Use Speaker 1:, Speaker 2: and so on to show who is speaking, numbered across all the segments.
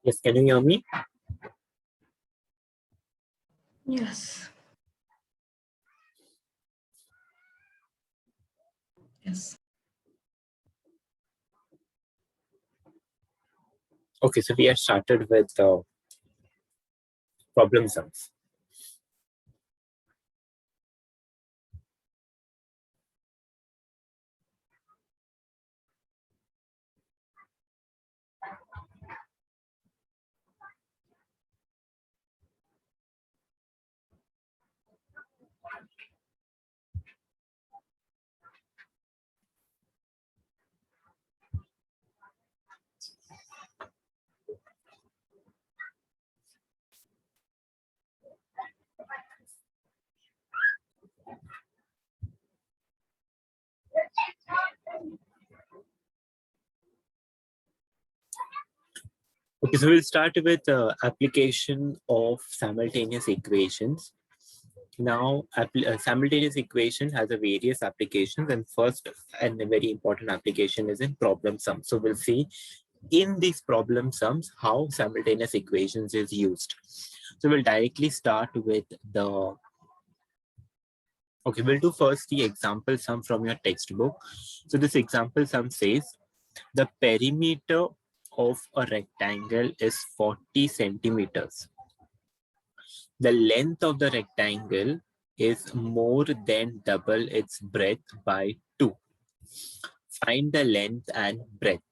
Speaker 1: Yes, can you hear me?
Speaker 2: Yes. Yes.
Speaker 1: Okay, so we have started with problem sums. Okay, so we'll start with application of simultaneous equations. Now, simultaneous equation has a various applications, and first and a very important application is in problem sums. So we'll see in these problem sums how simultaneous equations is used. So we'll directly start with the, okay, we'll do first the example sum from your textbook. So this example sum says the perimeter of a rectangle is 40 centimeters. The length of the rectangle is more than double its breadth by 2. Find the length and breadth.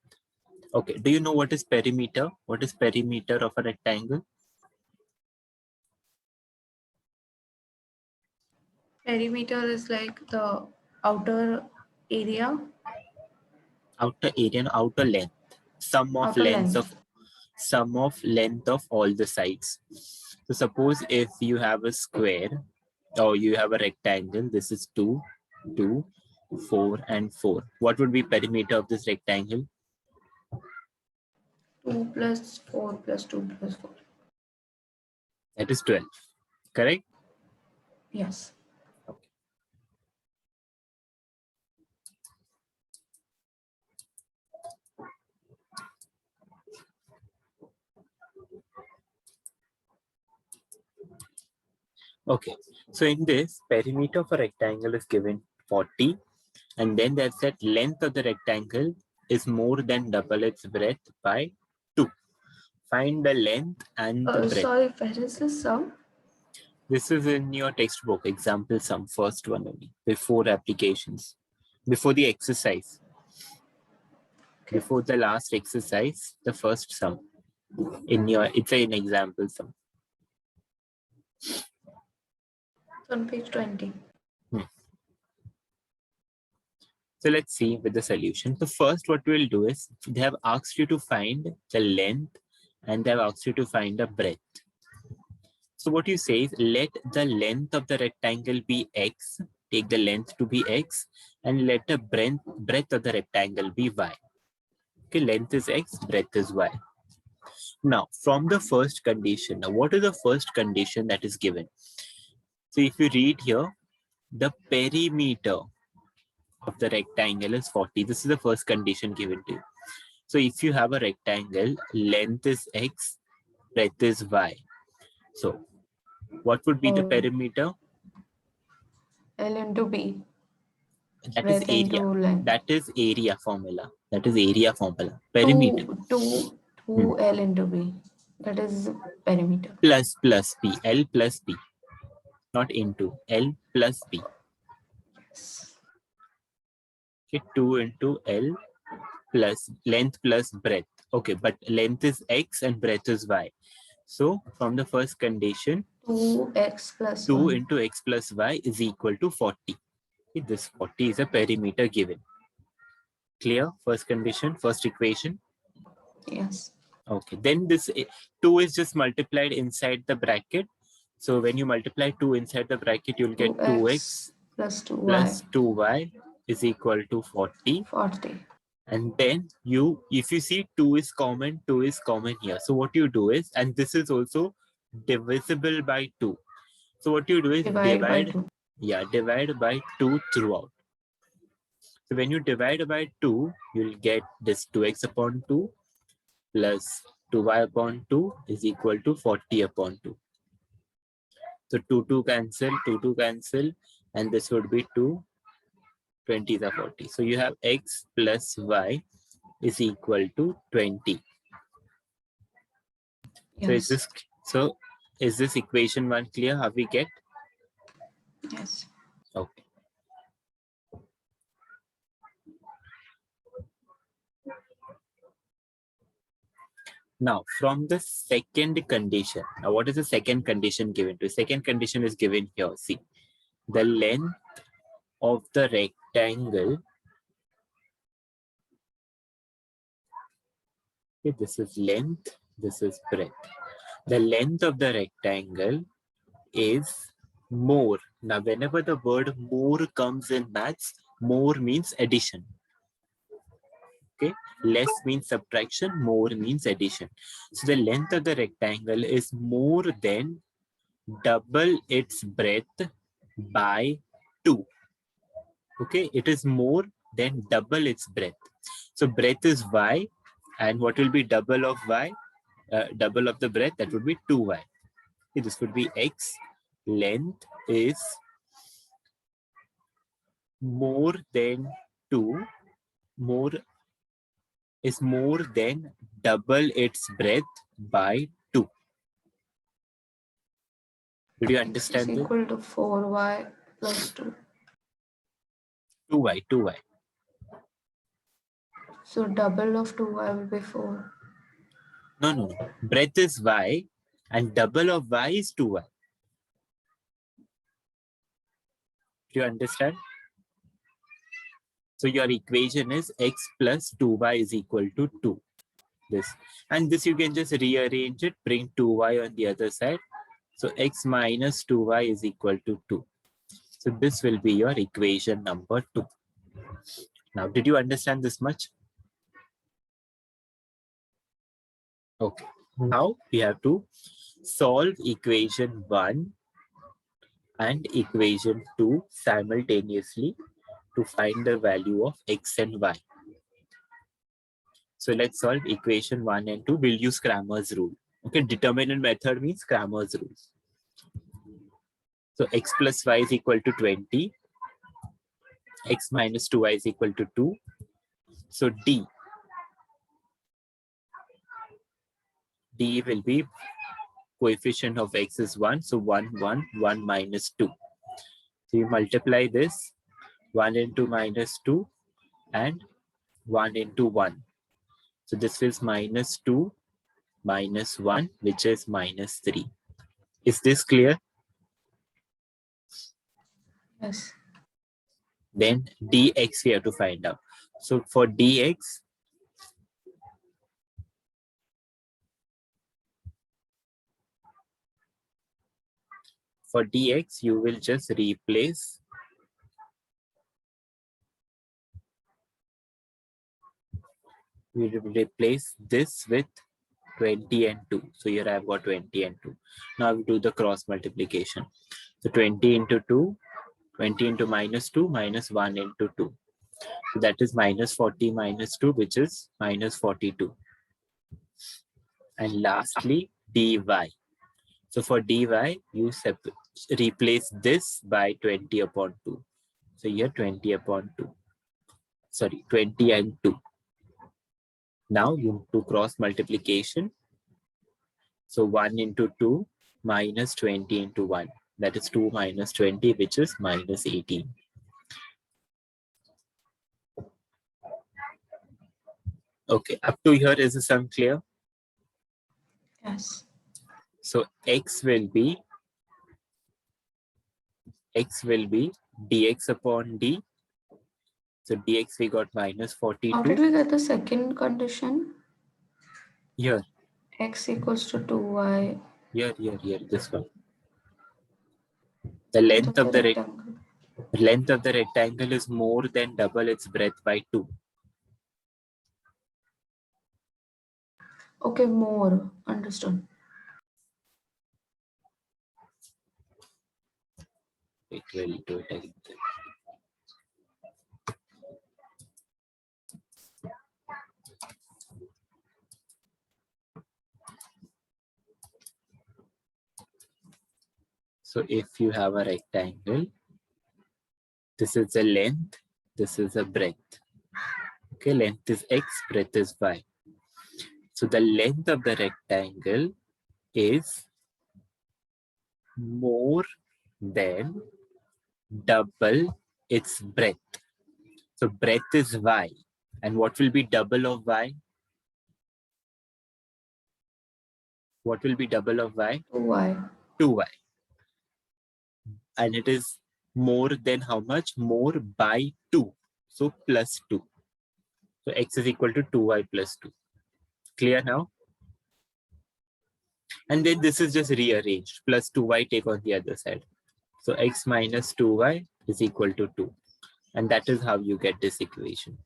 Speaker 1: Okay, do you know what is perimeter? What is perimeter of a rectangle?
Speaker 2: Perimeter is like the outer area.
Speaker 1: Outer area and outer length. Sum of length of all the sides. So suppose if you have a square or you have a rectangle, this is 2, 2, 4 and 4. What would be perimeter of this rectangle?
Speaker 2: 2 plus 4 plus 2 plus 4.
Speaker 1: That is 12, correct?
Speaker 2: Yes.
Speaker 1: Okay. Okay, so in this, perimeter of a rectangle is given 40, and then there's that length of the rectangle is more than double its breadth by 2. Find the length and the breadth.
Speaker 2: Sorry, where is this sum?
Speaker 1: This is in your textbook, example sum, first one only, before applications, before the exercise.
Speaker 2: Okay.
Speaker 1: Before the last exercise, the first sum. It's an example sum.
Speaker 2: It's on page 20.
Speaker 1: So let's see with the solution. So first what we'll do is, they have asked you to find the length and they have asked you to find the breadth. So what you say is, let the length of the rectangle be x, take the length to be x, and let the breadth of the rectangle be y. Okay, length is x, breadth is y. Now, from the first condition, now what is the first condition that is given? So if you read here, the perimeter of the rectangle is 40. This is the first condition given to you. So if you have a rectangle, length is x, breadth is y. So what would be the perimeter?
Speaker 2: L into B.
Speaker 1: That is area. That is area formula. That is area formula. Perimeter.
Speaker 2: 2 L into B. That is perimeter.
Speaker 1: Plus B. L plus B. Not into. L plus B.
Speaker 2: Yes.
Speaker 1: Okay, 2 into L plus length plus breadth. Okay, but length is x and breadth is y. So from the first condition,
Speaker 2: 2x plus
Speaker 1: 2
Speaker 2: 1.
Speaker 1: into x plus y is equal to 40. Okay, this 40 is a perimeter given. Clear? First condition, first equation.
Speaker 2: Yes.
Speaker 1: Okay, then this 2 is just multiplied inside the bracket. So when you multiply 2 inside the bracket, you'll get 2x
Speaker 2: plus 2y
Speaker 1: plus 2y is equal to 40.
Speaker 2: 40.
Speaker 1: And then if you see 2 is common here. So what you do is, and this is also divisible by 2. So what you do is
Speaker 2: Divide by 2.
Speaker 1: Yeah, divide by 2 throughout. So when you divide by 2, you'll get this 2x upon 2 plus 2y upon 2 is equal to 40 upon 2. So 2 cancel, and this would be 2, 20 is 40. So you have x plus y is equal to 20.
Speaker 2: Yes.
Speaker 1: So is this equation 1 clear? How we get?
Speaker 2: Yes.
Speaker 1: Okay. Now, from the second condition, now what is the second condition given to? Second condition is given here. See, the length of the rectangle. Okay, this is length, this is breadth. The length of the rectangle is more. Now, whenever the word more comes in maths, more means addition. Okay, less means subtraction, more means addition. So the length of the rectangle is more than double its breadth by 2. Okay, it is more than double its breadth. So breadth is y, and what will be double of y? Double of the breadth, that would be 2y. Okay, this would be x. Length is more than 2, more is more than double its breadth by 2. Did you
Speaker 2: X is
Speaker 1: understand this?
Speaker 2: equal to 4y plus 2.
Speaker 1: 2y.
Speaker 2: So double of 2y will be 4.
Speaker 1: No. Breadth is y, and double of y is 2y. Do you understand? So your equation is x plus 2y is equal to 2. This. And this you can just rearrange it, bring 2y on the other side. So x minus 2y is equal to 2. So this will be your equation number 2. Now, did you understand this much? Okay. Now we have to solve equation 1 and equation 2 simultaneously to find the value of x and y. So let's solve equation 1 and 2. We'll use Cramer's rule. Okay, determinant method means Cramer's rule. So x plus y is equal to 20. X minus 2y is equal to 2. So D will be coefficient of x is 1. So 1 minus 2. So you multiply this 1 into minus 2 and 1 into 1. So this is minus 2 minus 1, which is minus 3. Is this clear?
Speaker 2: Yes.
Speaker 1: Then dx we have to find out. So for dx, you will just replace this with 20 and 2. So here I've got 20 and 2. Now we do the cross multiplication. So 20 into 2, 20 into minus 2, minus 1 into 2. So that is minus 40 minus 2, which is minus 42. And lastly, dy. So for dy, you replace this by 20 upon 2. So here 20 upon 2. Sorry, 20 and 2. Now you do cross multiplication. So 1 into 2 minus 20 into 1. That is 2 minus 20, which is minus 18. Okay, up to here is the sum clear?
Speaker 2: Yes.
Speaker 1: So x will be dx upon d. So dx we got minus 42.
Speaker 2: How did we get the second condition?
Speaker 1: Here.
Speaker 2: X equals to 2y.
Speaker 1: Here, this one. The length of the rectangle is more than double its breadth by 2.
Speaker 2: Okay, more. Understood.
Speaker 1: It will do it again. So if you have a rectangle, this is the length, this is the breadth. Okay, length is x, breadth is y. So the length of the rectangle is more than double its breadth. So breadth is y. And what will be double of y? What will be double of y?
Speaker 2: 2y.
Speaker 1: 2y. And it is more than how much? More by 2. So plus 2. So x is equal to 2y plus 2. Clear now? And then this is just rearranged. Plus 2y take on the other side. So x minus 2y is equal to 2. And that is how you get this equation.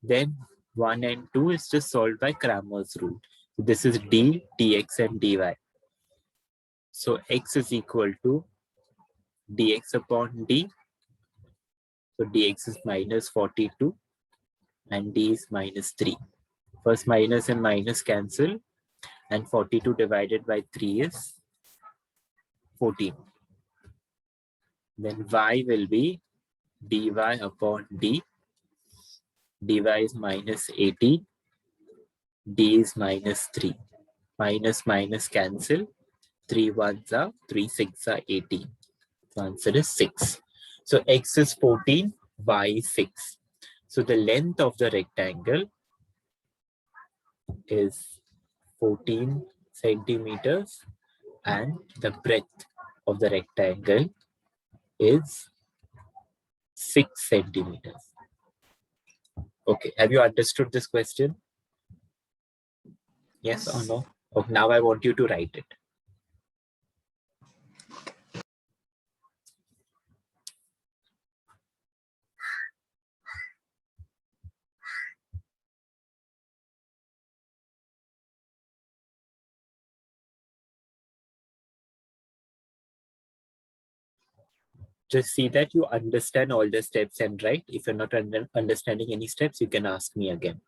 Speaker 1: Then 1 and 2 is just solved by Cramer's rule. So this is d, dx and dy. So x is equal to dx upon d. So dx is minus 42 and d is minus 3. First minus and minus cancel, and 42 divided by 3 is 14. Then y will be dy upon d. dy is minus 18, d is minus 3. Minus minus cancel, 3 ones are 3 6 are 18. The answer is 6. So x is 14, y is 6. So the length of the rectangle is 14 centimeters and the breadth of the rectangle is 6 centimeters. Okay, have you understood this question? Yes or no? Okay, now I want you to write it. Just see that you understand all the steps and write. If you're not understanding any steps, you can ask me again.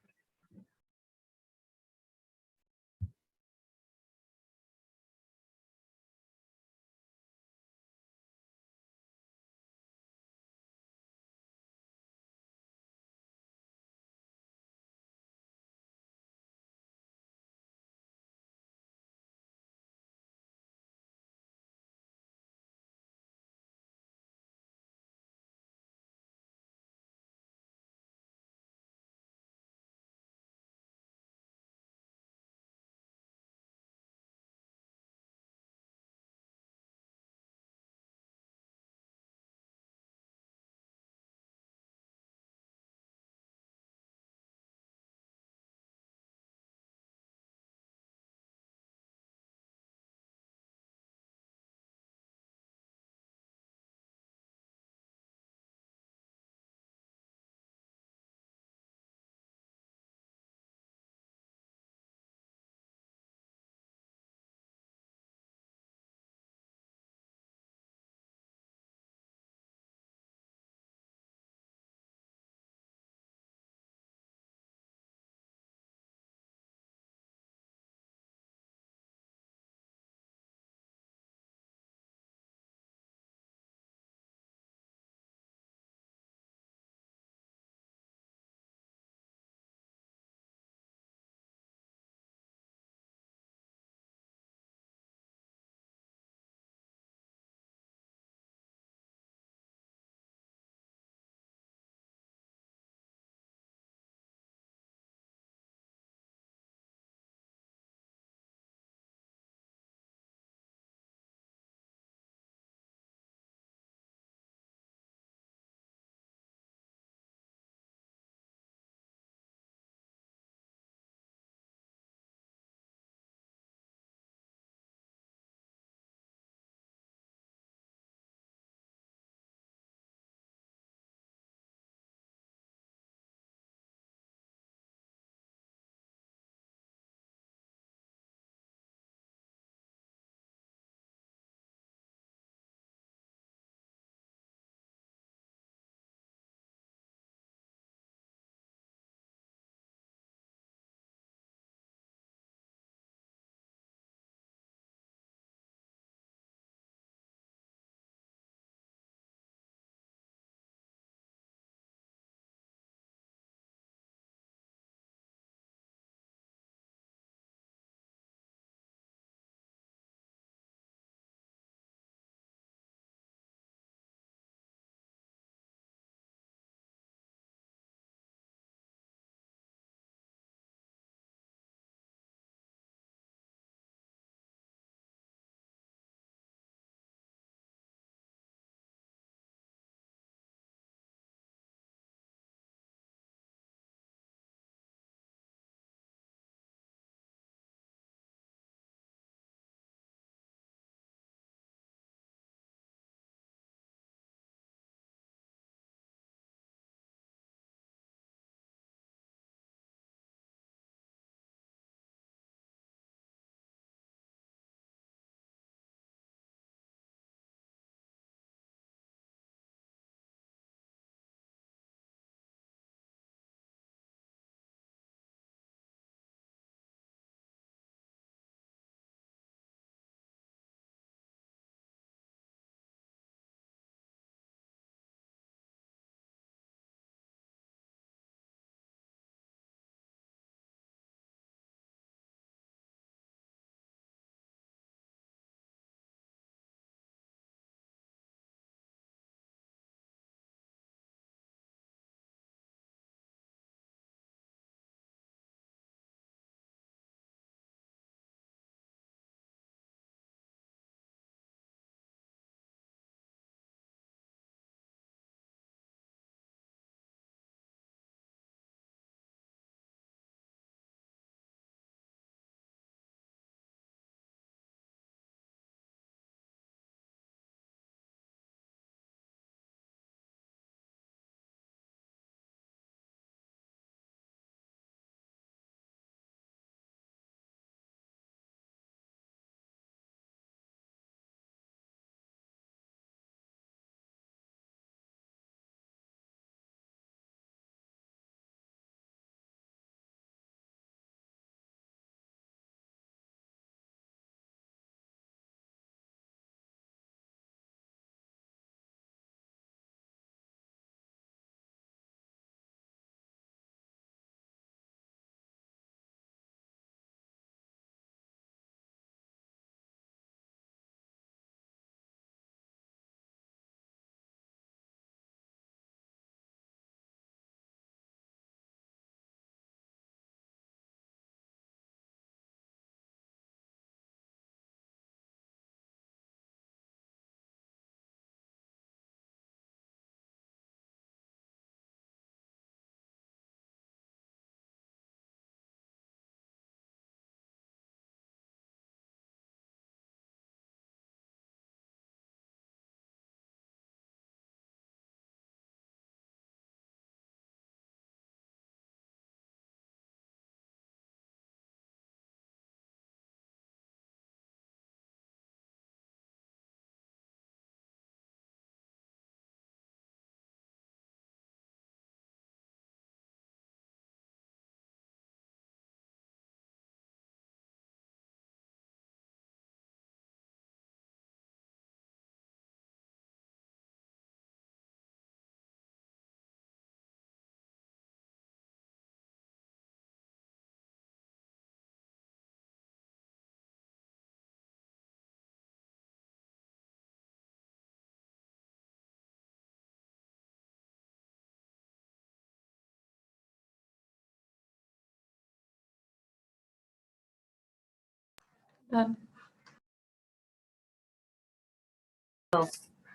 Speaker 2: Done.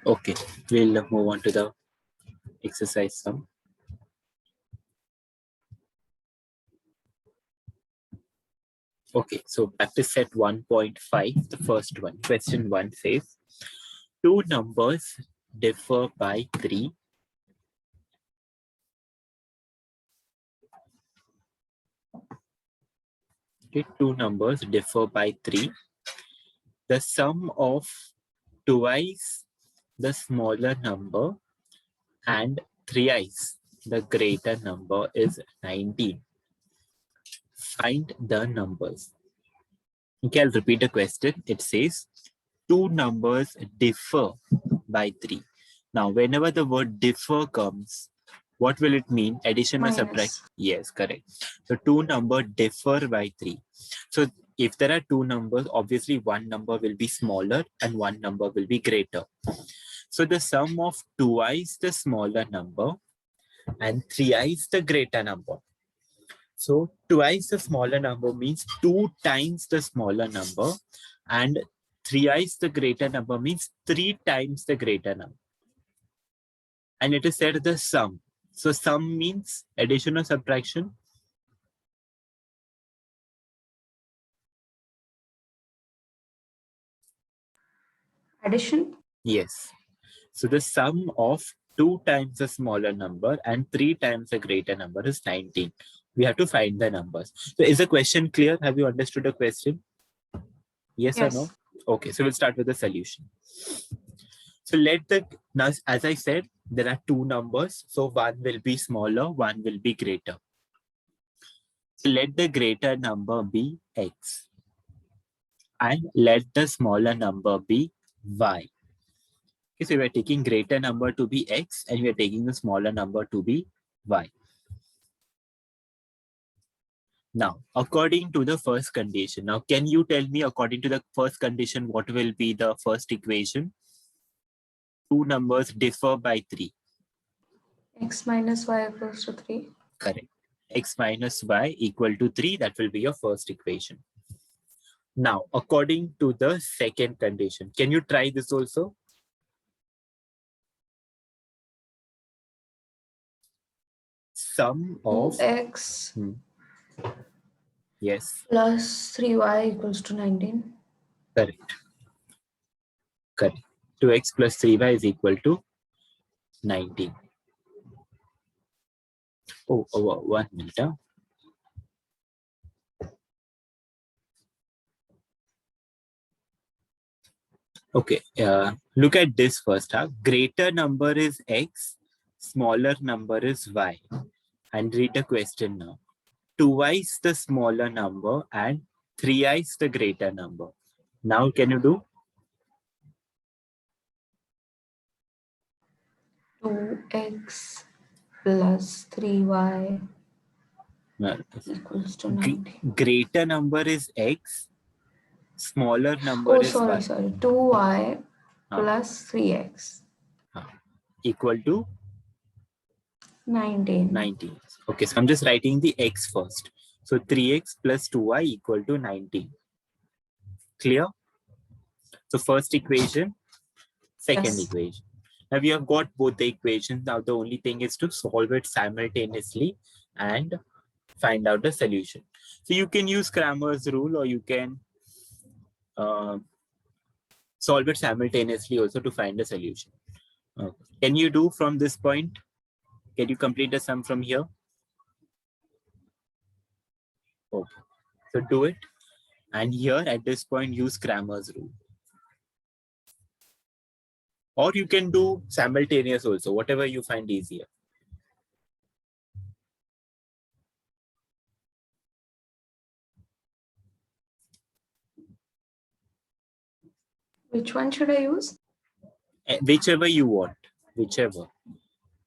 Speaker 1: Okay, we'll move on to the exercise sum. Okay, so practice set 1.5, the first one. Question 1 says, two numbers differ by 3. Okay, two numbers differ by 3. The sum of twice the smaller number and thrice the greater number is 19. Find the numbers. Okay, I'll repeat the question. It says, two numbers differ by 3. Now, whenever the word differ comes, what will it mean? Addition or subtract?
Speaker 2: Minus.
Speaker 1: Yes, correct. So, two numbers differ by 3. So, if there are two numbers, obviously one number will be smaller and one number will be greater. So, the sum of twice the smaller number and thrice the greater number. So twice the smaller number means 2 times the smaller number, and thrice the greater number means 3 times the greater number. And it is said the sum. So sum means addition or subtraction?
Speaker 2: Addition.
Speaker 1: Yes. So the sum of 2 times the smaller number and 3 times the greater number is 19. We have to find the numbers. So is the question clear? Have you understood the question? Yes or no? Okay, so we'll start with the solution. So now, as I said, there are two numbers. So one will be smaller, one will be greater. So let the greater number be x and let the smaller number be y. Okay, so we are taking greater number to be x and we are taking the smaller number to be y. Now, according to the first condition, now can you tell me according to the first condition, what will be the first equation? Two numbers differ by 3.
Speaker 2: X minus y equals to 3.
Speaker 1: Correct. X minus y equal to 3. That will be your first equation. Now, according to the second condition, can you try this also? Sum of
Speaker 2: 2x
Speaker 1: yes,
Speaker 2: plus 3y equals to 19.
Speaker 1: correct. Correct. 2x plus 3y is equal to 19. Oh, 1 minute. Huh? Okay, look at this first. Huh? Greater number is x, smaller number is y. And read the question now. Twice the smaller number and thrice the greater number. Now, can you do?
Speaker 2: 2x plus 3y
Speaker 1: No.
Speaker 2: equals to 90.
Speaker 1: Greater number is x, smaller number
Speaker 2: Oh,
Speaker 1: is y.
Speaker 2: sorry. 2y plus 3x.
Speaker 1: Equal to
Speaker 2: 19.
Speaker 1: 19. Okay, so I'm just writing the x first. So 3x plus 2y equal to 19. Clear? So first equation, second
Speaker 2: Yes.
Speaker 1: equation. Now we have got both the equations. Now the only thing is to solve it simultaneously and find out the solution. So you can use Cramer's rule or you can solve it simultaneously also to find the solution. Can you do from this point? Can you complete the sum from here? Okay. So do it. And here at this point, use Cramer's rule. Or you can do simultaneous also, whatever you find easier.
Speaker 2: Which one should I use?
Speaker 1: Whichever you want, whichever.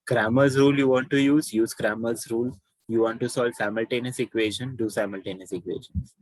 Speaker 1: Cramer's rule you want to use Cramer's rule. You want to solve simultaneous equation, do simultaneous equations.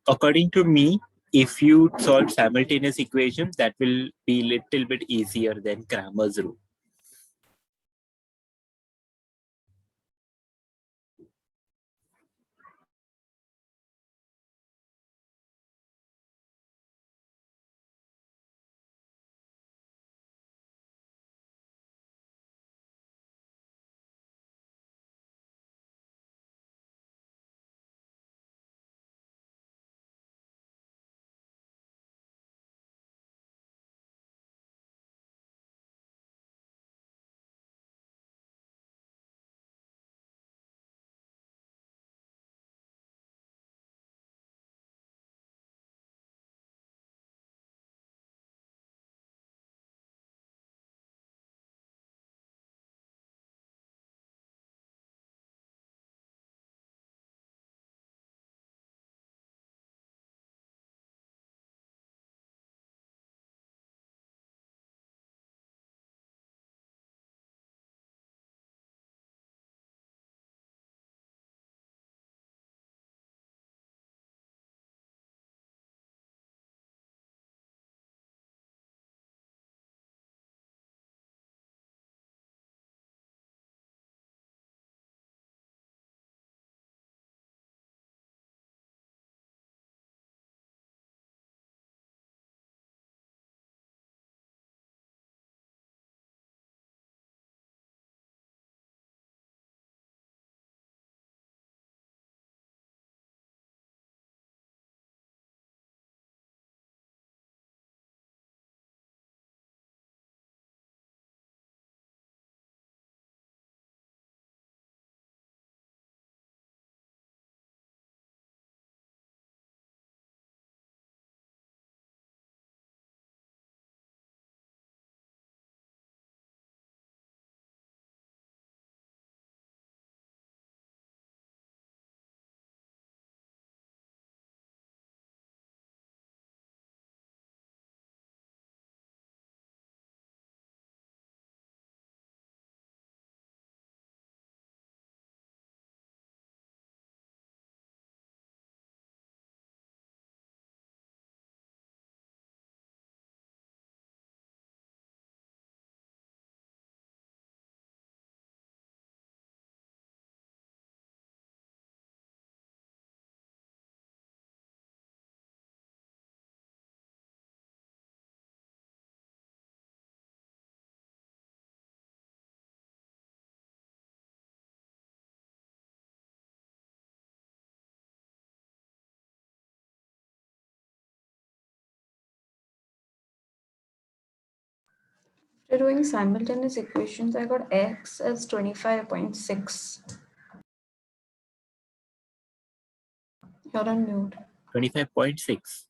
Speaker 1: according to me, if you solve simultaneous equations, that will be a little bit easier than Cramer's rule.
Speaker 2: After doing simultaneous equations, I got x as 25.6. You're on mute.
Speaker 1: 25.6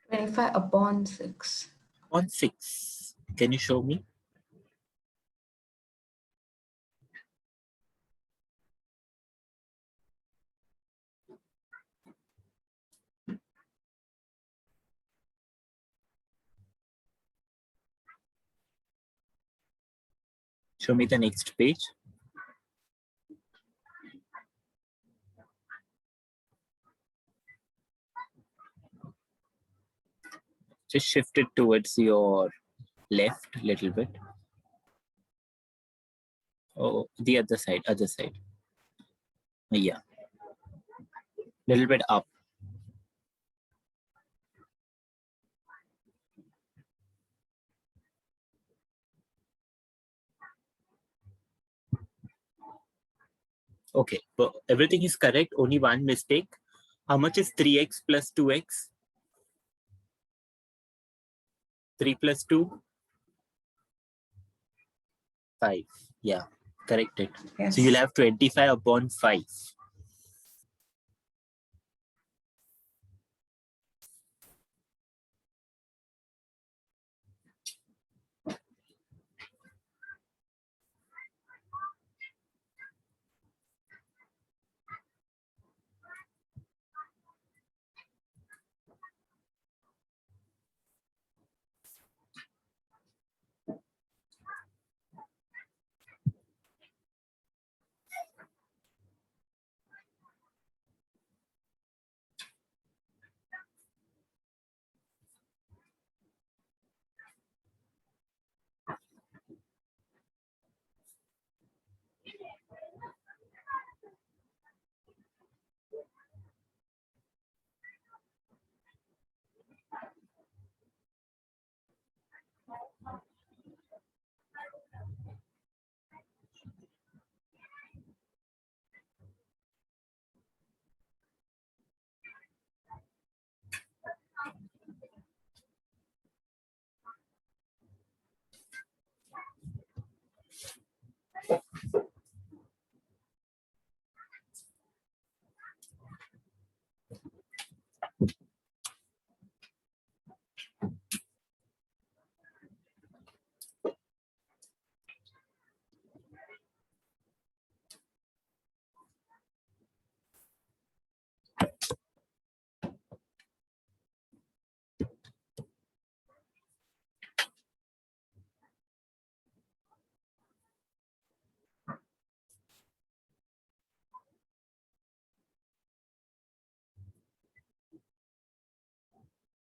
Speaker 2: 25 upon 6.
Speaker 1: on 6. Can you show me? Show me the next page. Just shift it towards your left a little bit. Oh, the other side, other side. Yeah. Little bit up. Okay, but everything is correct. Only one mistake. How much is 3x plus 2x? 3 plus 2? 5. Yeah, correct it.
Speaker 2: Yes.
Speaker 1: So you'll have 25 upon 5.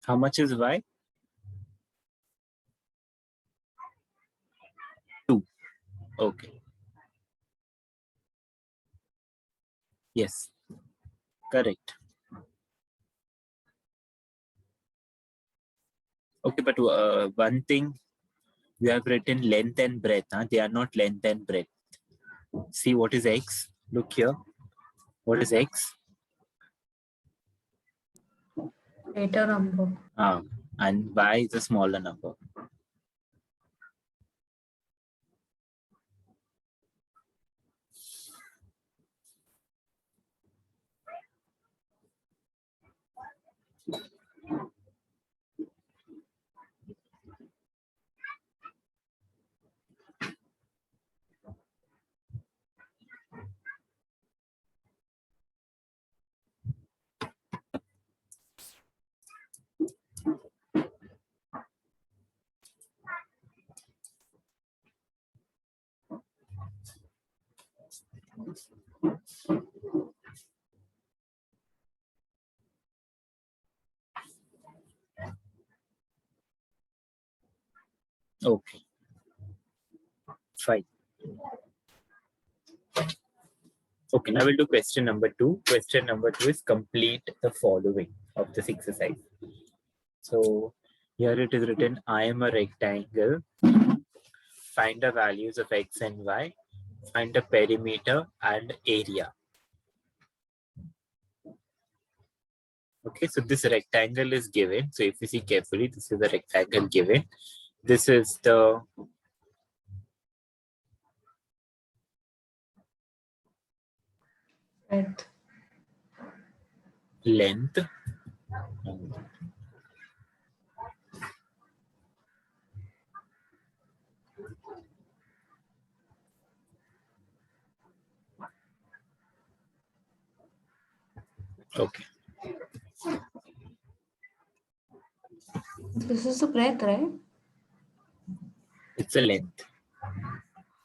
Speaker 1: How much is y? 2. Okay. Yes. Correct. Okay, but one thing you have written length and breadth. Huh? They are not length and breadth. See what is x? Look here. What is x?
Speaker 2: Greater number.
Speaker 1: And y is a smaller number. Okay. Fine. Okay, now we'll do question number 2. Question number 2 is complete the following of this exercise. So here it is written, I am a rectangle. Find the values of x and y. Find the perimeter and area. Okay, so this rectangle is given. So if you see carefully, this is the rectangle given. This is the
Speaker 2: Breadth.
Speaker 1: length. Okay.
Speaker 2: This is the breadth, right?
Speaker 1: It's a length.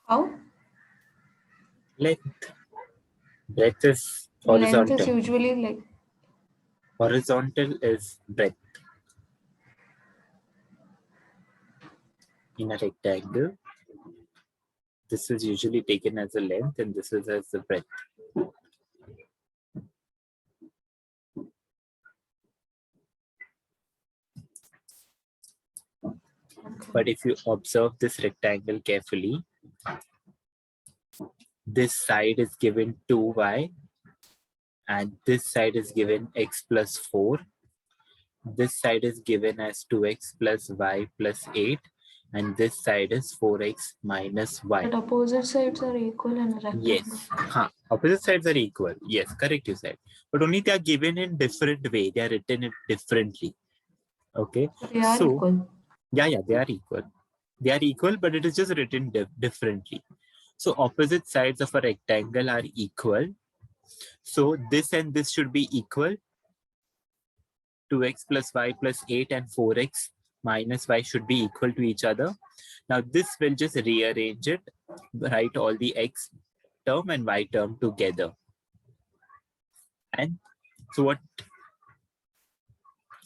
Speaker 2: How?
Speaker 1: Length. Breadth is
Speaker 2: Length is
Speaker 1: horizontal.
Speaker 2: usually like.
Speaker 1: Horizontal is breadth. In a rectangle, this is usually taken as a length and this is as the breadth. But if you observe this rectangle carefully, this side is given 2y and this side is given x plus 4. This side is given as 2x plus y plus 8 and this side is 4x minus y.
Speaker 2: But opposite sides are equal in a rectangle.
Speaker 1: Yes. Opposite sides are equal. Yes, correct you said. But only they are given in different way. They are written it differently. Okay.
Speaker 2: So they are equal.
Speaker 1: Yeah, they are equal. They are equal, but it is just written differently. So opposite sides of a rectangle are equal. So this and this should be equal. 2x plus y plus 8 and 4x minus y should be equal to each other. Now this will just rearrange it, write all the x term and y term together. And so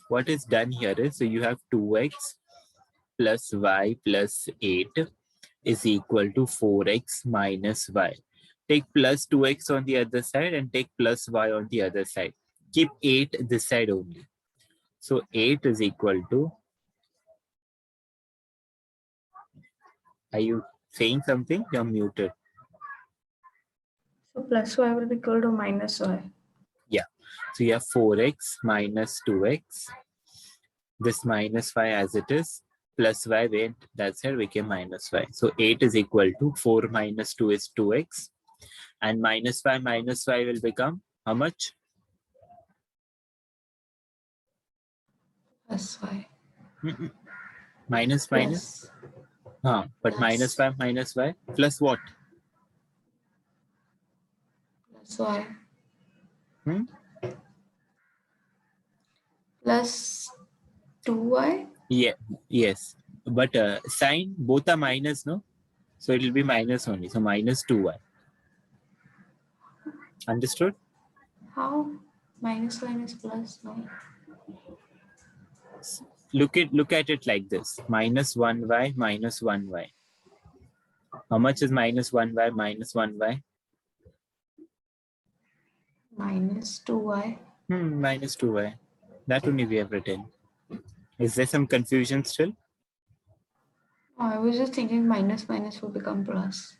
Speaker 1: what is done here is, so you have 2x plus y plus 8 is equal to 4x minus y. Take plus 2x on the other side and take plus y on the other side. Keep 8 this side only. So 8 is equal to, are you saying something? You're muted.
Speaker 2: So plus y will be equal to minus y.
Speaker 1: Yeah. So you have 4x minus 2x. This minus y as it is, plus y went that side became minus y. So 8 is equal to 4 minus 2 is 2x. And minus y will become how much?
Speaker 2: Plus y.
Speaker 1: Minus. But
Speaker 2: Plus.
Speaker 1: minus y plus what?
Speaker 2: Plus y.
Speaker 1: Hmm?
Speaker 2: Plus 2y?
Speaker 1: Yeah, yes. But sign, both are minus, no? So it will be minus only. So minus 2y. Understood?
Speaker 2: How? Minus y is plus, no?
Speaker 1: look at it like this: minus 1y minus 1y. How much is minus 1y minus 1y?
Speaker 2: Minus 2y.
Speaker 1: Minus 2y. That only we have written. Is there some confusion still?
Speaker 2: I was just thinking minus minus will become plus.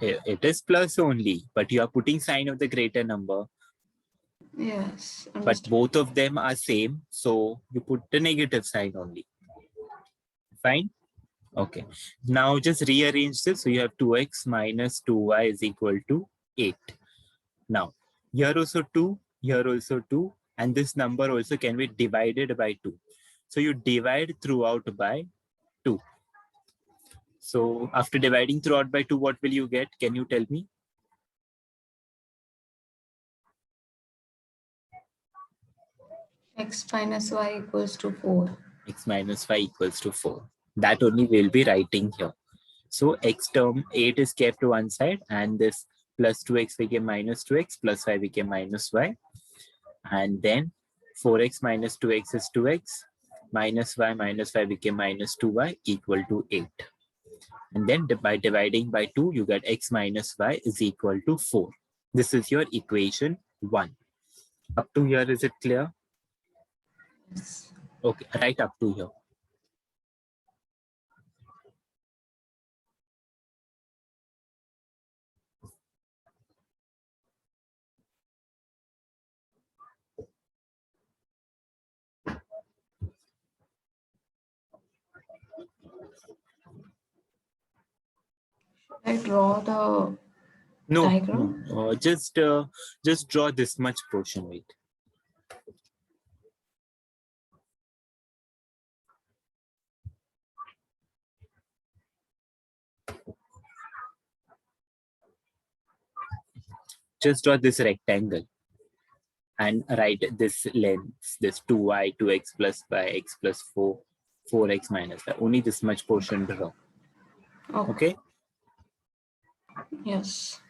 Speaker 1: It is plus only, but you are putting sign of the greater number.
Speaker 2: Yes,
Speaker 1: But
Speaker 2: understood.
Speaker 1: both of them are same, so you put the negative sign only. Fine? Okay. Now just rearrange this. So you have 2x minus 2y is equal to 8. Now, here also 2, here also 2, and this number also can be divided by 2. So you divide throughout by 2. So after dividing throughout by 2, what will you get? Can you tell me?
Speaker 2: X minus y equals to 4.
Speaker 1: X minus 5 equals to 4. That only we'll be writing here. So x term 8 is kept to one side, and this plus 2x became minus 2x, plus 5 became minus y. And then 4x minus 2x is 2x, minus y minus 5 became minus 2y equal to 8. And then by dividing by 2, you get x minus y is equal to 4. This is your equation 1. Up to here, is it clear?
Speaker 2: Yes.
Speaker 1: Okay, right up to here.
Speaker 2: I draw the
Speaker 1: No,
Speaker 2: diagram?
Speaker 1: no, just draw this much portion. Wait. Just draw this rectangle and write this length, this 2y, 2x plus y, x plus 4, 4x minus y. Only this much portion draw. Okay?
Speaker 2: Yes.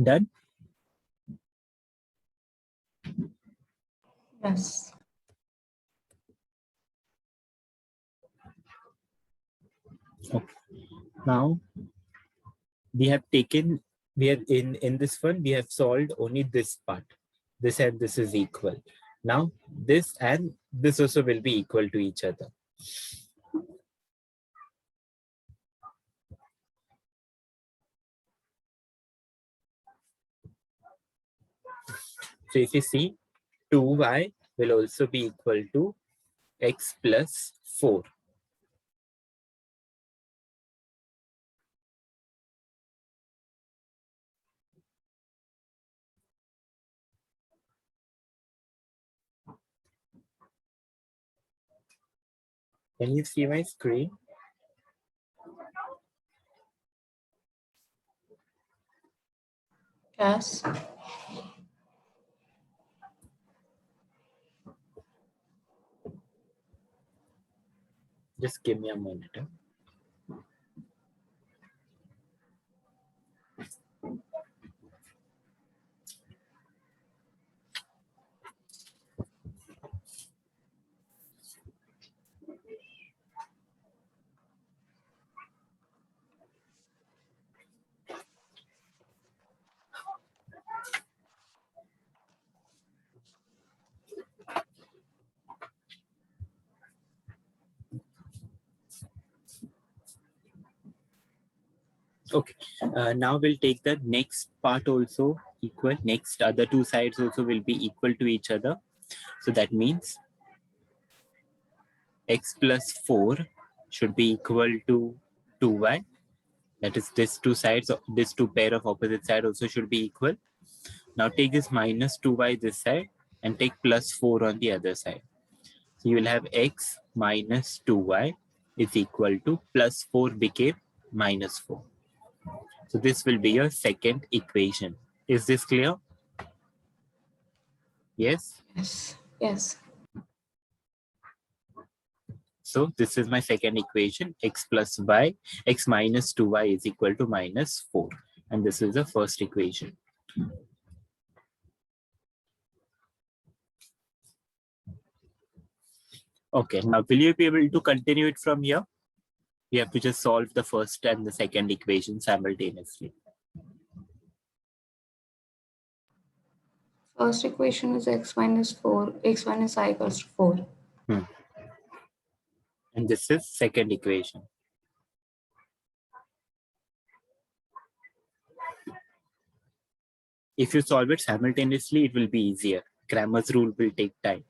Speaker 1: Done?
Speaker 2: Yes.
Speaker 1: Okay. Now we have in this one we have solved only this part. This and this is equal. Now this and this also will be equal to each other. So if you see, 2y will also be equal to x plus 4. Can you see my screen?
Speaker 2: Yes.
Speaker 1: Just give me a minute. Okay, now we'll take the next part also equal. Next other two sides also will be equal to each other. So that means x plus 4 should be equal to 2y. That is, this two sides, this two pair of opposite side also should be equal. Now take this minus 2y this side and take plus 4 on the other side. So you will have x minus 2y is equal to plus 4 became minus 4. So this will be your second equation. Is this clear? Yes?
Speaker 2: Yes. Yes.
Speaker 1: So this is my second equation, x plus y, x minus 2y is equal to minus 4. And this is the first equation. Okay, now will you be able to continue it from here? We have to just solve the first and the second equation simultaneously.
Speaker 2: First equation is x minus 4, x minus I equals to 4.
Speaker 1: And this is second equation. If you solve it simultaneously, it will be easier. Cramer's rule will take time.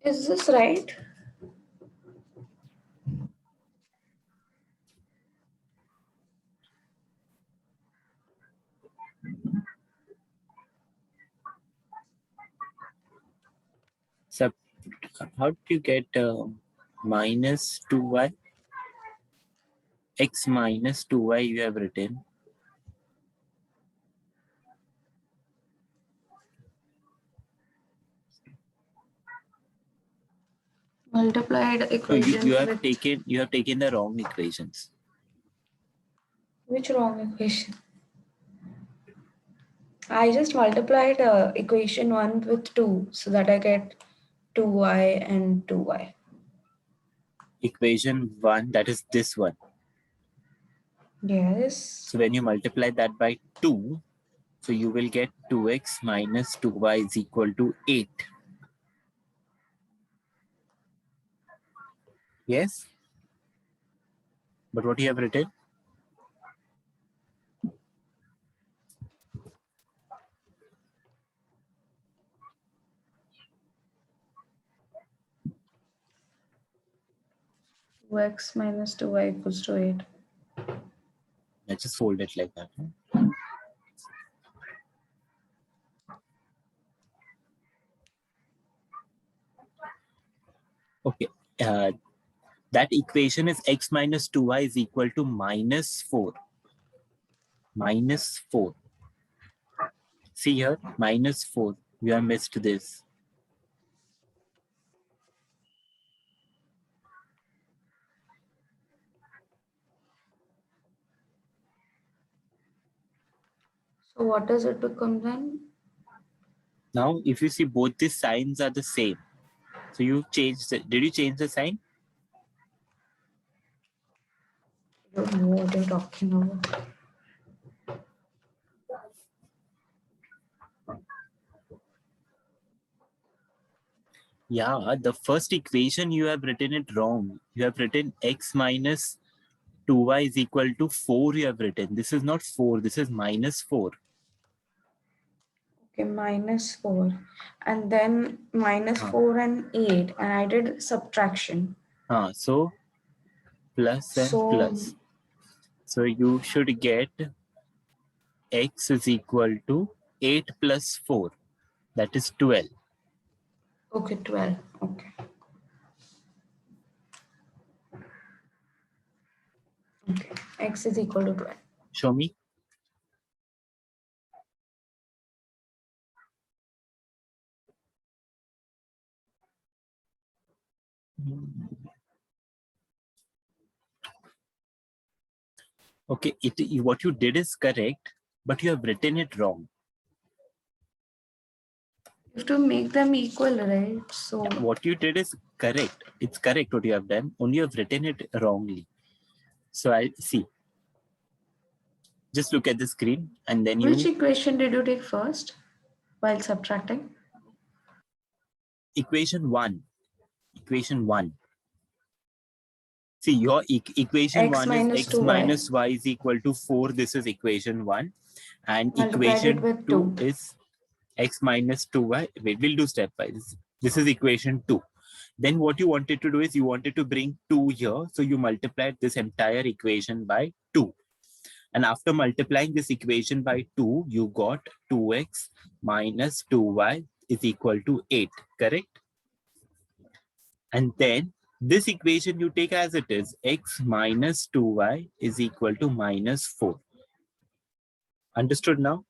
Speaker 2: Is this right?
Speaker 1: So how do you get minus 2y? X minus 2y you have written.
Speaker 2: Multiplied
Speaker 1: So
Speaker 2: equation
Speaker 1: you have
Speaker 2: with
Speaker 1: taken the wrong equations.
Speaker 2: which wrong equation? I just multiplied equation 1 with 2 so that I get 2y and 2y.
Speaker 1: Equation 1, that is this one.
Speaker 2: Yes.
Speaker 1: So when you multiply that by 2, so you will get 2x minus 2y is equal to 8. Yes? But what you have written?
Speaker 2: X minus 2y equals to 8.
Speaker 1: Let's just fold it like that. Okay. That equation is x minus 2y is equal to minus 4. Minus 4. See here, minus 4. You have missed this.
Speaker 2: So what does it become then?
Speaker 1: Now, if you see both the signs are the same. So you changed did you change the sign?
Speaker 2: I don't know what you're talking about.
Speaker 1: Yeah, the first equation you have written it wrong. You have written x minus 2y is equal to 4 you have written. This is not 4, this is minus 4.
Speaker 2: Okay, minus 4. And then minus 4 and 8. And I did subtraction.
Speaker 1: So plus and
Speaker 2: So,
Speaker 1: plus. So you should get x is equal to 8 plus 4. That is 12.
Speaker 2: okay, 12. Okay. Okay. X is equal to 12.
Speaker 1: Show me. Okay, what you did is correct, but you have written it wrong.
Speaker 2: You have to make them equal, right? So
Speaker 1: What you did is correct. It's correct what you have done, only you have written it wrongly. So I see. Just look at the screen and then
Speaker 2: which
Speaker 1: you
Speaker 2: equation did you take first while subtracting?
Speaker 1: equation 1. Equation 1. See, your equation
Speaker 2: X
Speaker 1: 1 is
Speaker 2: minus
Speaker 1: x
Speaker 2: 2y
Speaker 1: minus y is equal to 4. This is equation 1. And
Speaker 2: multiplied it
Speaker 1: equation
Speaker 2: with
Speaker 1: 2
Speaker 2: 2.
Speaker 1: is x minus 2y. Wait, we'll do stepwise. This is equation 2. Then what you wanted to do is you wanted to bring 2 here. So you multiplied this entire equation by 2. And after multiplying this equation by 2, you got 2x minus 2y is equal to 8, correct? And then this equation you take as it is, x minus 2y is equal to minus 4. Understood now?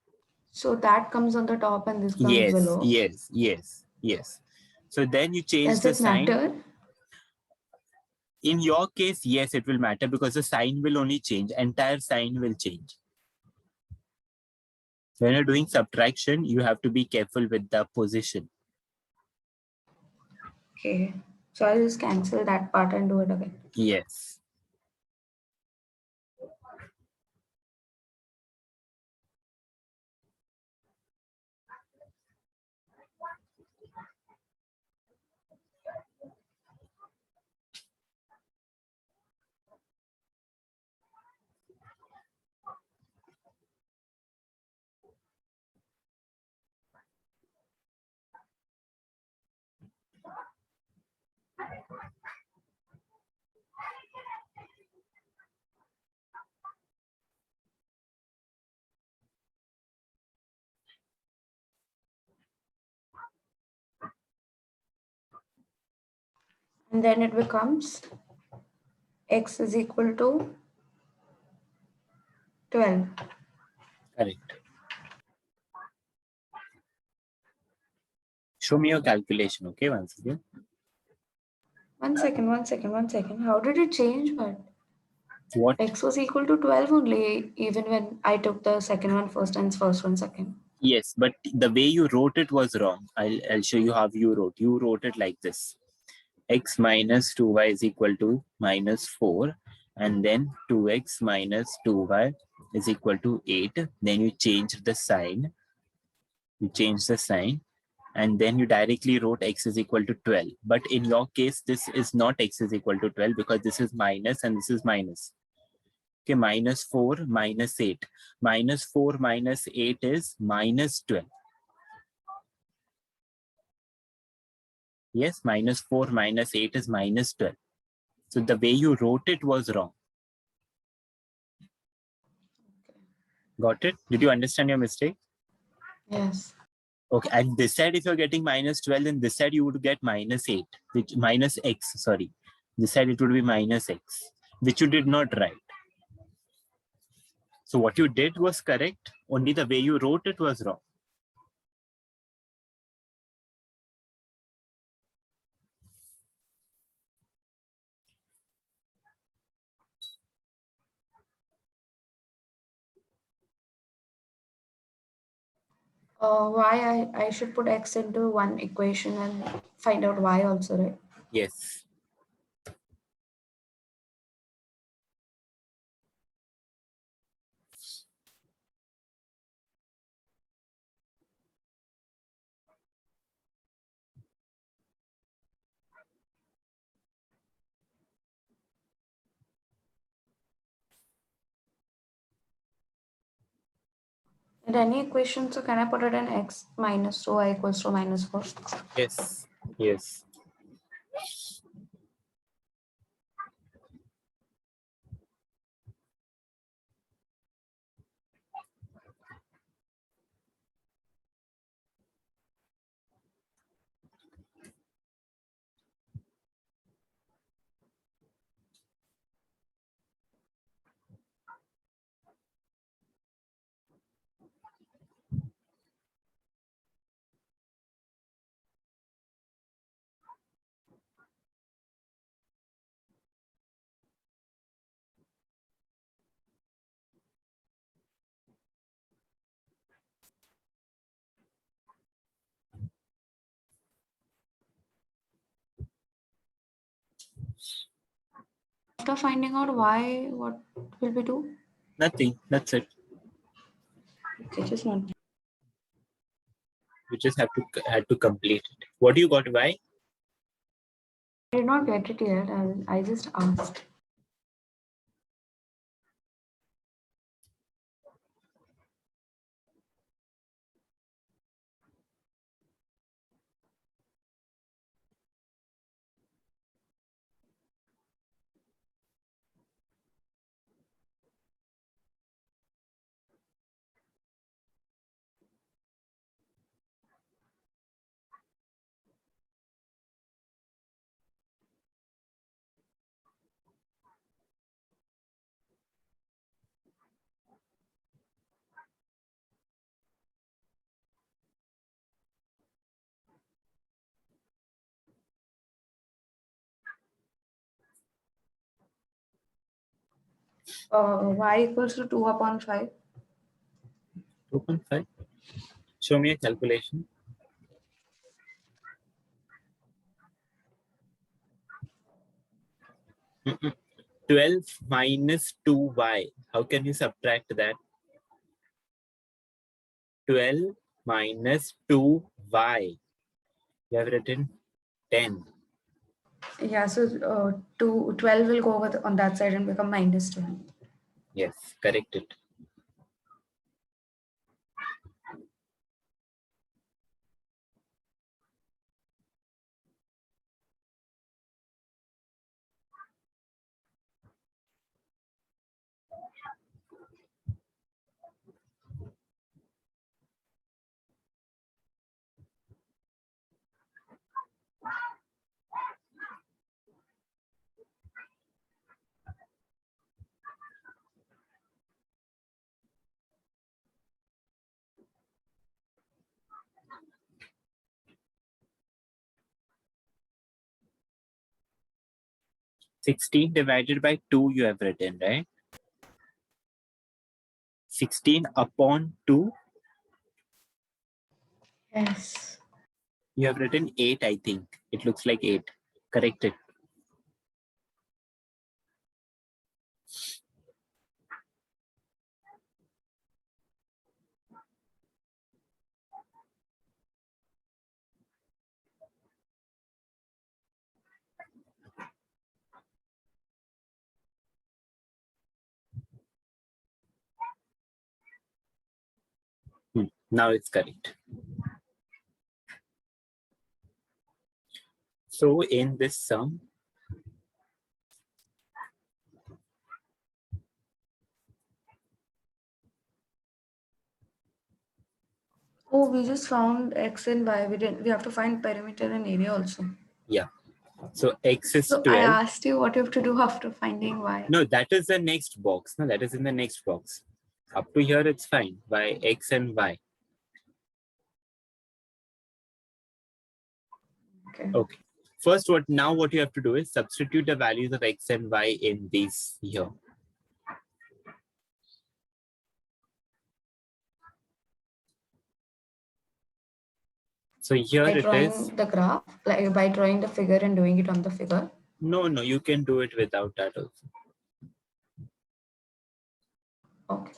Speaker 2: So that comes on the top and this comes
Speaker 1: Yes,
Speaker 2: below.
Speaker 1: yes, yes, yes. So then you change
Speaker 2: Does
Speaker 1: the
Speaker 2: it
Speaker 1: sign.
Speaker 2: matter?
Speaker 1: In your case, yes, it will matter because the sign will only change. Entire sign will change. When you're doing subtraction, you have to be careful with the position.
Speaker 2: Okay. So I'll just cancel that part and do it again.
Speaker 1: Yes.
Speaker 2: And then it becomes x is equal to 12.
Speaker 1: Correct. Show me your calculation, okay, once again.
Speaker 2: One second. How did it change? But
Speaker 1: What?
Speaker 2: x was equal to 12 only, even when I took the second one first and first one second.
Speaker 1: Yes, but the way you wrote it was wrong. I'll show you how you wrote. You wrote it like this. X minus 2y is equal to minus 4. And then 2x minus 2y is equal to 8. Then you change the sign. And then you directly wrote x is equal to 12. But in your case, this is not x is equal to 12 because this is minus and this is minus. Okay, minus 4 minus 8. Minus 4 minus 8 is minus 12. Yes, minus 4 minus 8 is minus 12. So the way you wrote it was wrong. Got it? Did you understand your mistake?
Speaker 2: Yes.
Speaker 1: Okay, and this side, if you're getting minus 12, then this side you would get minus 8, which minus x, sorry. This side it would be minus x, which you did not write. So what you did was correct, only the way you wrote it was wrong.
Speaker 2: Why I should put x into one equation and find out y also, right?
Speaker 1: Yes.
Speaker 2: In any equation, so can I put it in x minus 2y equals to minus 4?
Speaker 1: Yes. Yes.
Speaker 2: After finding out y, what will we do?
Speaker 1: Nothing. That's it.
Speaker 2: Okay, just one.
Speaker 1: You just had to complete it. What do you got? Why?
Speaker 2: I did not get it yet. I just asked. Y equals to 2 upon 5.
Speaker 1: 2.5. Show me a calculation. Mm-mm. 12 minus 2y. How can you subtract that? 12 minus 2y. You have written 10.
Speaker 2: Yeah, so 12 will go over on that side and become minus 12.
Speaker 1: Yes, correct it. $16 divided by 2 you have written, right? 16 upon 2.
Speaker 2: Yes.
Speaker 1: You have written 8, I think. It looks like 8. Correct it. Now it's correct. So in this sum,
Speaker 2: Oh, we just found x and y. We have to find perimeter and area also.
Speaker 1: yeah. So x is
Speaker 2: So
Speaker 1: 12.
Speaker 2: I asked you what you have to do after finding y.
Speaker 1: No, that is the next box. No, that is in the next box. Up to here, it's fine. By x and y.
Speaker 2: Okay.
Speaker 1: Okay. First, what you have to do is substitute the values of x and y in these here. So here
Speaker 2: By
Speaker 1: it
Speaker 2: drawing
Speaker 1: is.
Speaker 2: the graph, like by drawing the figure and doing it on the figure.
Speaker 1: No, you can do it without that also.
Speaker 2: Okay.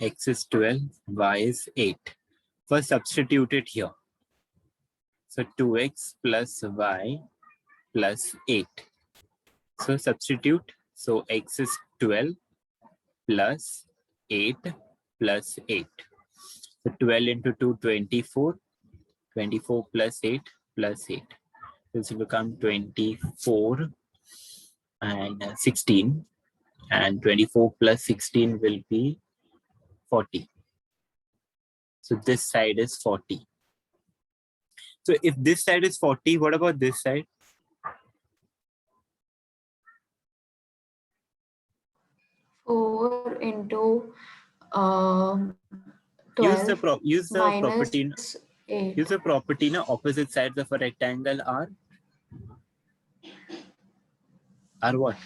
Speaker 1: X is 12, y is 8. First, substitute it here. So 2x plus y plus 8. So substitute. So x is 12 plus 8 plus 8. So 12 into 2, 24. 24 plus 8 plus 8. This will become 24 and 16. And 24 plus 16 will be 40. So this side is 40. So if this side is 40, what about this side?
Speaker 2: Four into 12
Speaker 1: Use the
Speaker 2: minus
Speaker 1: property.
Speaker 2: 8.
Speaker 1: Use the property na opposite sides of a rectangle are what?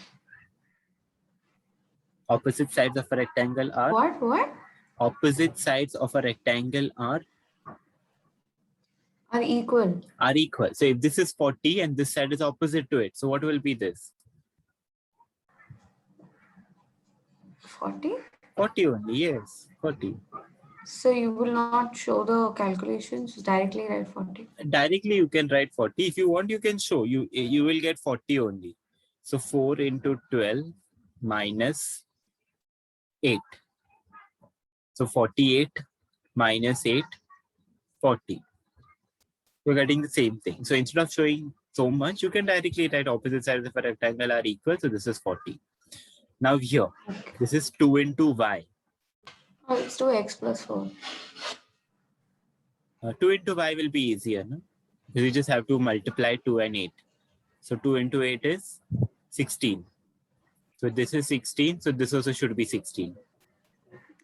Speaker 1: Opposite sides of a rectangle are
Speaker 2: What?
Speaker 1: opposite sides of a rectangle are
Speaker 2: Equal.
Speaker 1: are equal. So if this is 40 and this side is opposite to it, so what will be this?
Speaker 2: 40?
Speaker 1: 40 only, yes, 40.
Speaker 2: So you will not show the calculations, directly write 40.
Speaker 1: Directly you can write 40. If you want, you can show. You will get 40 only. So 4 into 12 minus 8. So 48 minus 8, 40. You're getting the same thing. So instead of showing so much, you can directly write opposite sides of a rectangle are equal. So this is 40. Now here, this is 2 into y.
Speaker 2: Oh, let's do x plus 4.
Speaker 1: 2 into y will be easier. No? You just have to multiply 2 and 8. So 2 into 8 is 16. So this is 16. So this also should be 16.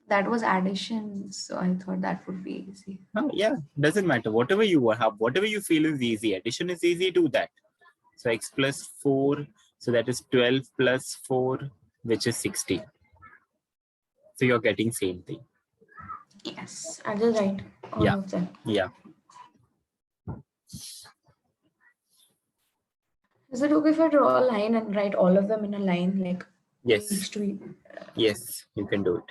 Speaker 2: That was addition, so I thought that would be easy.
Speaker 1: Oh, yeah, doesn't matter. Whatever you have, whatever you feel is easy. Addition is easy, do that. So x plus 4. So that is 12 plus 4, which is 16. So you're getting same thing.
Speaker 2: Yes, I will write all of them.
Speaker 1: Yeah.
Speaker 2: Is it okay if I draw a line and write all of them in a line, like
Speaker 1: Yes.
Speaker 2: each to each?
Speaker 1: Yes, you can do it.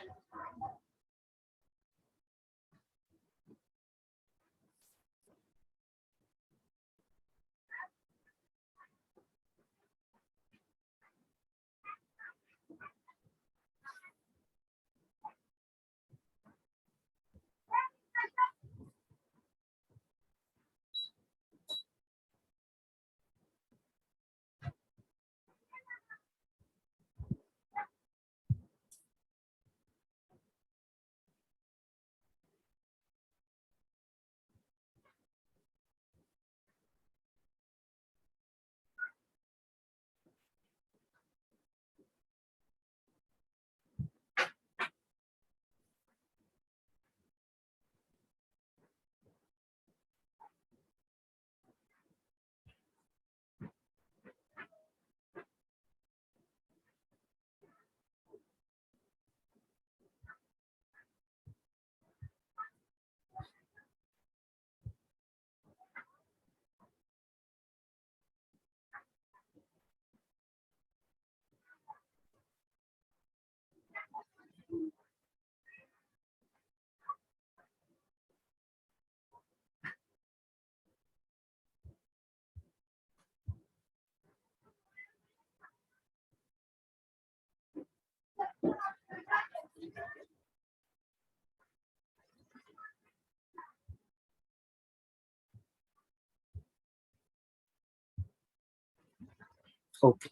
Speaker 1: Okay.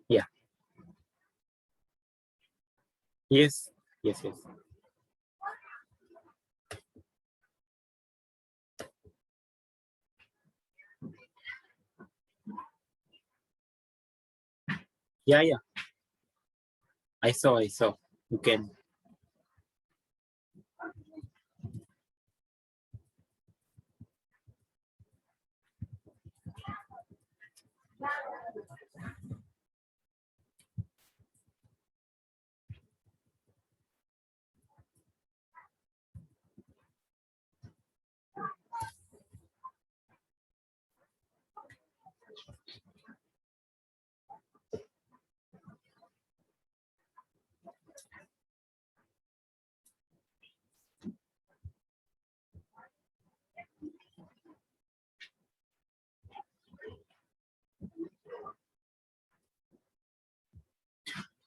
Speaker 1: Yeah. Yes. Yes. Yes. Yeah. Yeah. I saw. I saw. You can.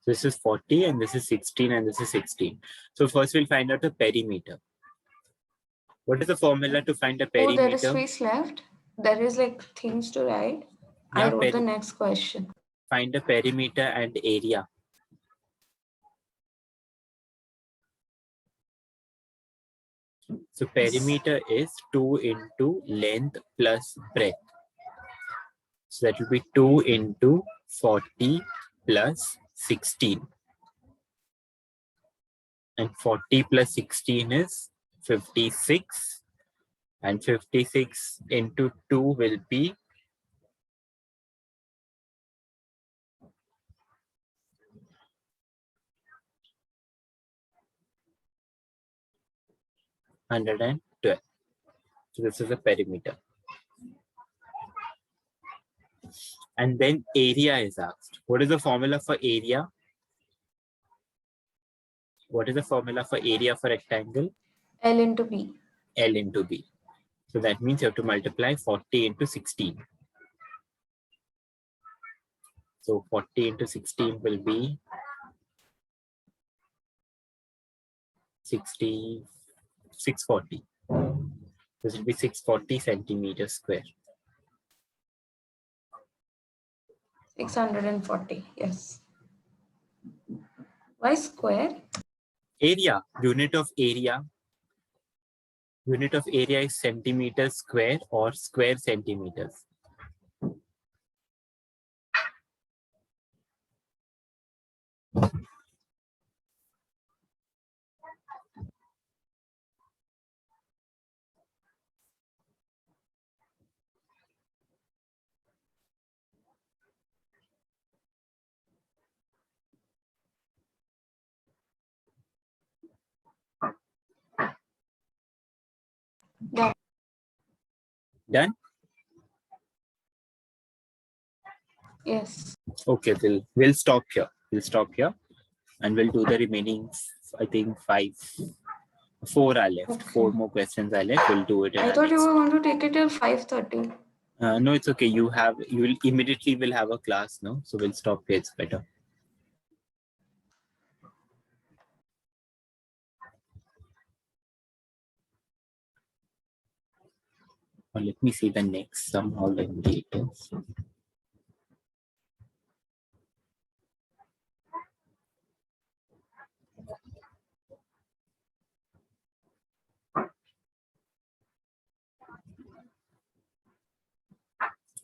Speaker 1: This is 40 and this is 16 and this is 16. So first we'll find out the perimeter. What is the formula to find a
Speaker 2: Oh, there is
Speaker 1: perimeter?
Speaker 2: space left. There is like things to write. I
Speaker 1: Yeah,
Speaker 2: wrote the next question.
Speaker 1: find a perimeter and area. So perimeter is 2 into length plus breadth. So that will be 2 into 40 plus 16. And 40 plus 16 is 56. And 56 into 2 will be 112. So this is a perimeter. And then area is asked. What is the formula for area? What is the formula for area for rectangle?
Speaker 2: L into B.
Speaker 1: L into B. So that means you have to multiply 40 into 16. So 40 into 16 will be 640. This will be 640 centimeters square.
Speaker 2: 640. Yes. Why square?
Speaker 1: Area, unit of area. Unit of area is centimeters square or square centimeters.
Speaker 2: Done.
Speaker 1: Done?
Speaker 2: Yes.
Speaker 1: Okay, we'll stop here. We'll stop here and we'll do the remaining, I think 4 are left.
Speaker 2: Okay.
Speaker 1: 4 more questions are left. We'll do it.
Speaker 2: I thought you were going to take it till 5:30.
Speaker 1: No, it's okay. You will immediately will have a class, no? So we'll stop here. It's better. Or let me see the next somehow like details.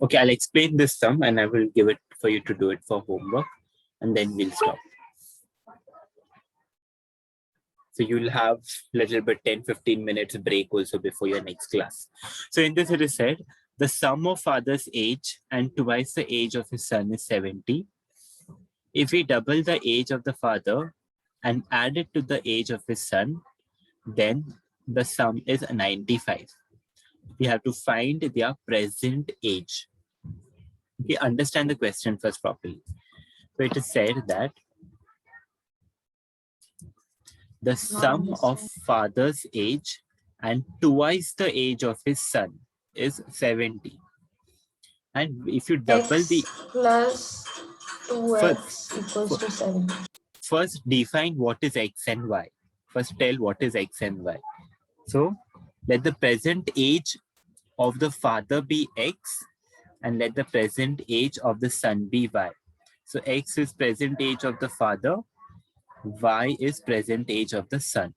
Speaker 1: Okay, I'll explain this sum and I will give it for you to do it for homework and then we'll stop. So you'll have a little bit 10-15 minutes break also before your next class. So in this it is said, the sum of father's age and twice the age of his son is 70. If we double the age of the father and add it to the age of his son, then the sum is 95. We have to find their present age. Okay, understand the question first properly. So it is said that the sum of father's age and twice the age of his son is 70. And if you double the
Speaker 2: plus 2x equals to 7.
Speaker 1: First define what is x and y. First tell what is x and y. So let the present age of the father be x and let the present age of the son be y. So x is present age of the father, y is present age of the son.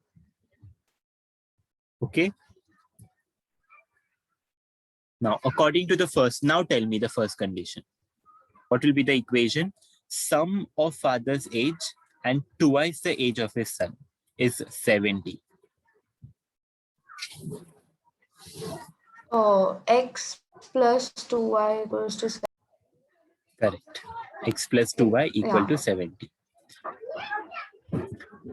Speaker 1: Okay. Now, according to the first, now tell me the first condition. What will be the equation? Sum of father's age and twice the age of his son is 70.
Speaker 2: Oh, x plus 2y equals to 7.
Speaker 1: Correct. X plus 2y equal to
Speaker 2: Yeah.
Speaker 1: 70.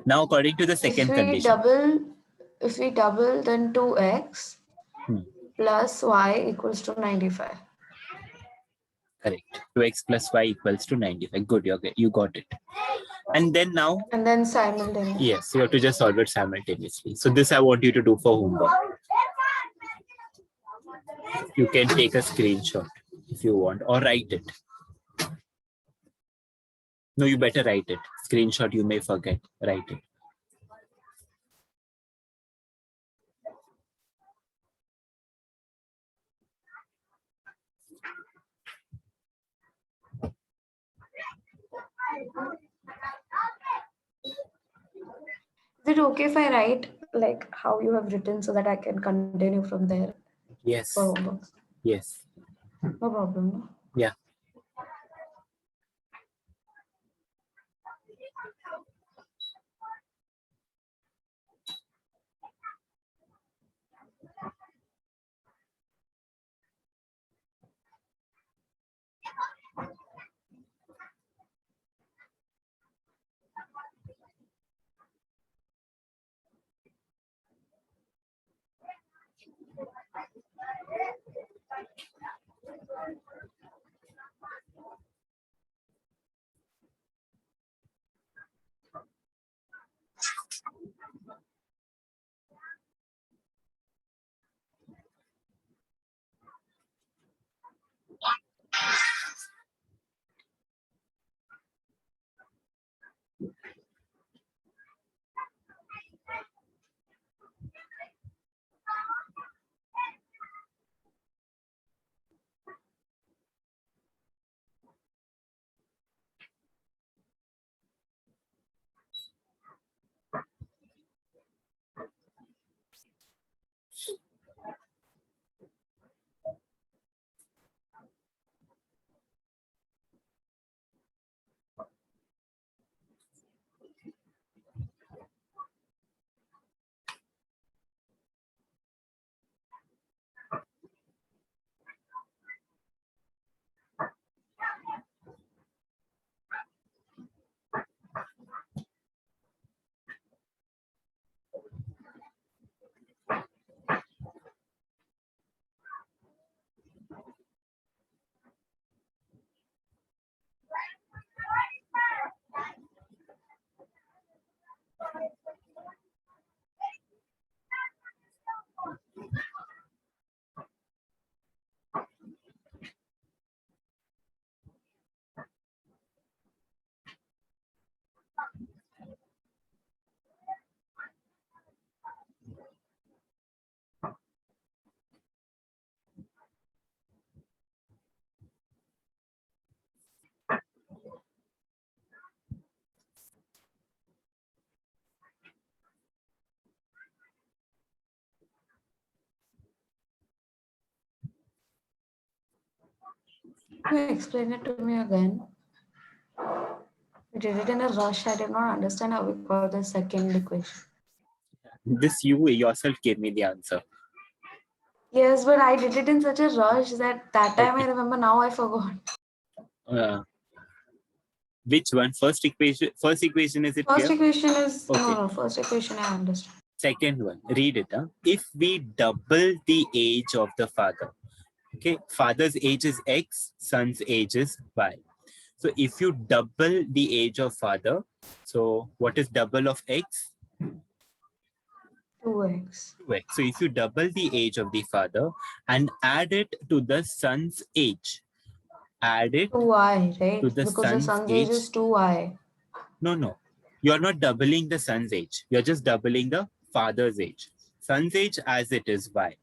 Speaker 1: Now, according to the second condition.
Speaker 2: If we double, then 2x
Speaker 1: Hmm.
Speaker 2: plus y equals to 95.
Speaker 1: Correct. 2x plus y equals to 95. Good, you got it. And then now,
Speaker 2: And then simultaneous.
Speaker 1: yes, you have to just solve it simultaneously. So this I want you to do for homework. You can take a screenshot if you want, or write it. No, you better write it. Screenshot you may forget. Write it.
Speaker 2: Is it okay if I write like how you have written so that I can continue from there
Speaker 1: Yes.
Speaker 2: for homework?
Speaker 1: Yes.
Speaker 2: No problem. No?
Speaker 1: Yeah.
Speaker 2: Can you explain it to me again? We did it in a rush. I did not understand how we got the second equation.
Speaker 1: This you yourself gave me the answer.
Speaker 2: Yes, but I did it in such a rush that time
Speaker 1: Okay.
Speaker 2: I remember, now I forgot.
Speaker 1: Which one? First equation. First equation, is it
Speaker 2: First
Speaker 1: clear?
Speaker 2: equation is
Speaker 1: Okay.
Speaker 2: no. First equation I understand.
Speaker 1: Second one, read it. If we double the age of the father, okay, father's age is x, son's age is y. So if you double the age of father, so what is double of x?
Speaker 2: 2x.
Speaker 1: 2x. So if you double the age of the father and add it to the son's age, add it
Speaker 2: 2y, right?
Speaker 1: to the
Speaker 2: Because the son's age is 2y.
Speaker 1: No. You're not doubling the son's age. You're just doubling the father's age. Son's age as it is y.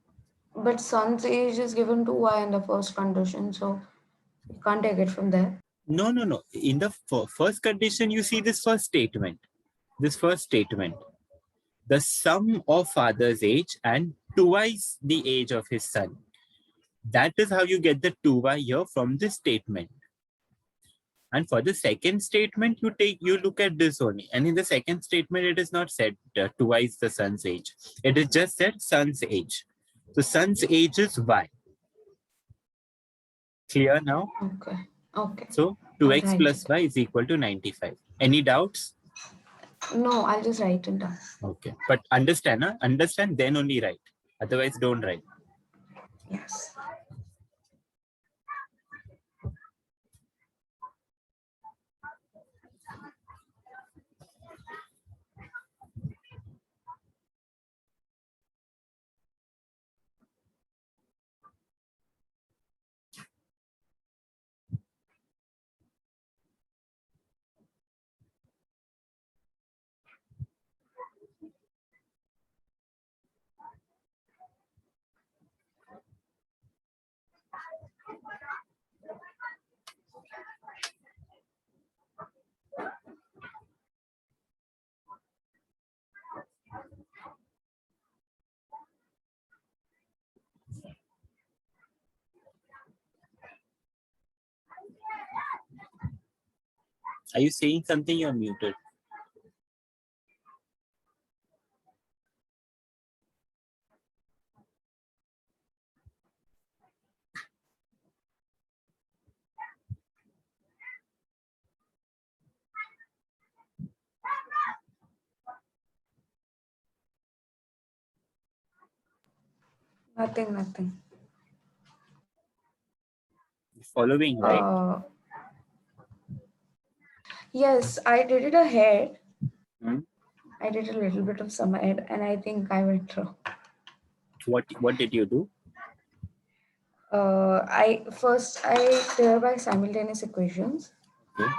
Speaker 2: But sun's age is given to y in the first condition, so you can't take it from there.
Speaker 1: No. In the first condition, you see this first statement. The sum of father's age and twice the age of his son. That is how you get the 2y here from this statement. And for the second statement, you look at this only. And in the second statement, it is not said twice the son's age. It is just said son's age. So son's age is y. Clear now?
Speaker 2: Okay.
Speaker 1: So 2x plus y is equal to 95. Any doubts?
Speaker 2: No, I'll just write it down.
Speaker 1: Okay. But understand, huh? Understand, then only write. Otherwise, don't write.
Speaker 2: Yes.
Speaker 1: Are you saying something? You're muted.
Speaker 2: Nothing.
Speaker 1: Following, right?
Speaker 2: Yes, I did it ahead.
Speaker 1: Hmm?
Speaker 2: I did a little bit of sum ahead, and I think I went through.
Speaker 1: What did you do?
Speaker 2: I clear by simultaneous equations.
Speaker 1: Okay.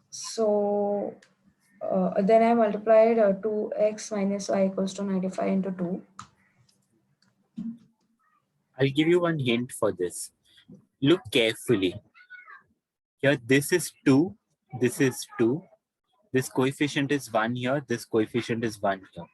Speaker 2: So then I multiplied 2x minus y equals to 95 into 2.
Speaker 1: I'll give you one hint for this. Look carefully. Here, this is 2. This is 2. This coefficient is 1 here. This coefficient is 1 here.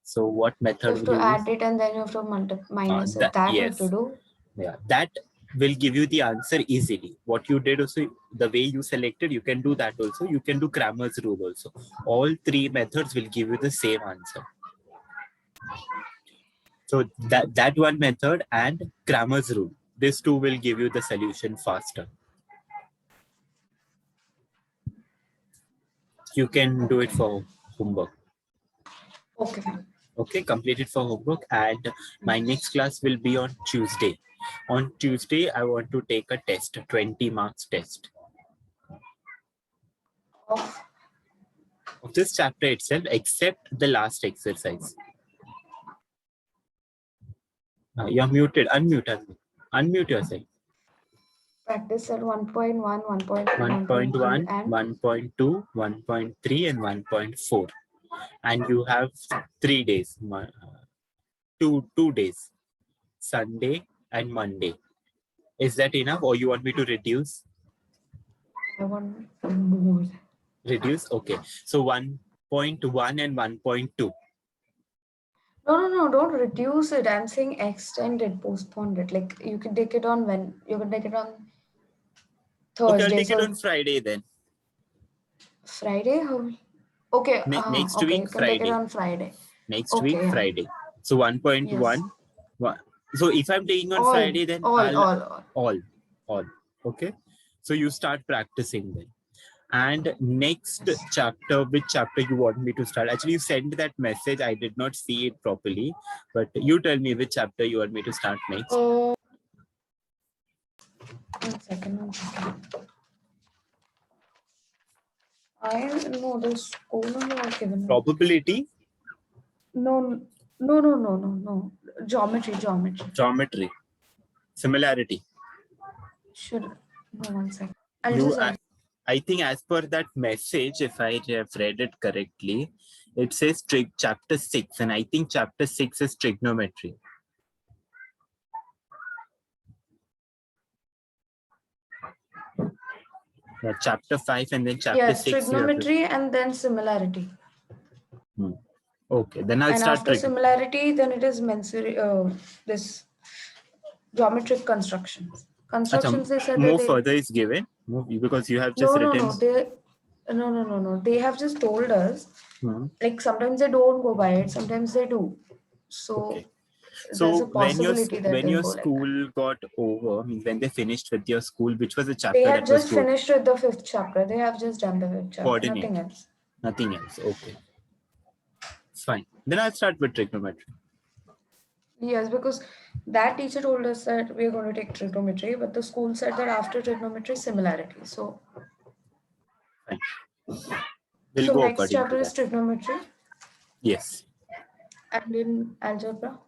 Speaker 1: So what method
Speaker 2: You have to
Speaker 1: will you
Speaker 2: add
Speaker 1: use?
Speaker 2: it and then you have to minus it. That you have to
Speaker 1: Yes.
Speaker 2: do.
Speaker 1: Yeah, that will give you the answer easily. What you did also, the way you selected, you can do that also. You can do Cramer's rule also. All three methods will give you the same answer. So that one method and Cramer's rule, these two will give you the solution faster. You can do it for homework.
Speaker 2: Okay, fine.
Speaker 1: Okay, complete it for homework. And my next class will be on Tuesday. On Tuesday, I want to take a test, 20 marks test. Of this chapter itself, except the last exercise. You're muted. Unmute yourself.
Speaker 2: Practice at 1.1, 1.2,
Speaker 1: 1.1,
Speaker 2: 1.3 and
Speaker 1: 1.2, 1.3 and 1.4. And you have 3 days. Two days. Sunday and Monday. Is that enough, or you want me to reduce?
Speaker 2: I want more.
Speaker 1: Reduce? Okay. So 1.1 and 1.2.
Speaker 2: No, don't reduce it. I'm saying extend it, postpone it. Like you can take it on you can take it on Thursday.
Speaker 1: Okay, I'll take it on Friday then.
Speaker 2: Friday? Okay,
Speaker 1: Next
Speaker 2: okay,
Speaker 1: week,
Speaker 2: you can
Speaker 1: Friday.
Speaker 2: take it on Friday.
Speaker 1: Next week, Friday. So 1.1. Yes. So if I'm taking on Friday, then all. Okay. So you start practicing then. And next chapter, which chapter you want me to start? Actually, you sent that message. I did not see it properly. But you tell me which chapter you want me to start next.
Speaker 2: One second. I know the school number was given.
Speaker 1: Probability?
Speaker 2: No. Geometry.
Speaker 1: Similarity.
Speaker 2: Should. No, one second.
Speaker 1: I think as per that message, if I have read it correctly, it says chapter 6. And I think chapter 6 is trigonometry. Yeah, chapter 5 and then chapter
Speaker 2: Yeah,
Speaker 1: 6.
Speaker 2: trigonometry and then similarity.
Speaker 1: Okay, then I'll
Speaker 2: And
Speaker 1: start
Speaker 2: after similarity, then it is this geometric constructions. Constructions, they said that
Speaker 1: more
Speaker 2: they...
Speaker 1: further is given because you have just
Speaker 2: No,
Speaker 1: written.
Speaker 2: They have just told us, like sometimes they don't go by it, sometimes they do. So
Speaker 1: Okay.
Speaker 2: there's
Speaker 1: So
Speaker 2: a possibility that
Speaker 1: when
Speaker 2: they'll
Speaker 1: your
Speaker 2: go like that.
Speaker 1: school got over, means when they finished with your school, which was the chapter
Speaker 2: They have
Speaker 1: that was
Speaker 2: just
Speaker 1: good?
Speaker 2: finished with the 5th chapter. They have just done the 5th chapter,
Speaker 1: Coordinate.
Speaker 2: nothing else.
Speaker 1: Nothing else. Okay. It's fine. Then I'll start with trigonometry.
Speaker 2: Yes, because that teacher told us that we're going to take trigonometry, but the school said that after trigonometry, similarity. So,
Speaker 1: Fine. We'll go
Speaker 2: next
Speaker 1: according
Speaker 2: chapter
Speaker 1: to
Speaker 2: is
Speaker 1: that.
Speaker 2: trigonometry.
Speaker 1: Yes.
Speaker 2: And in algebra?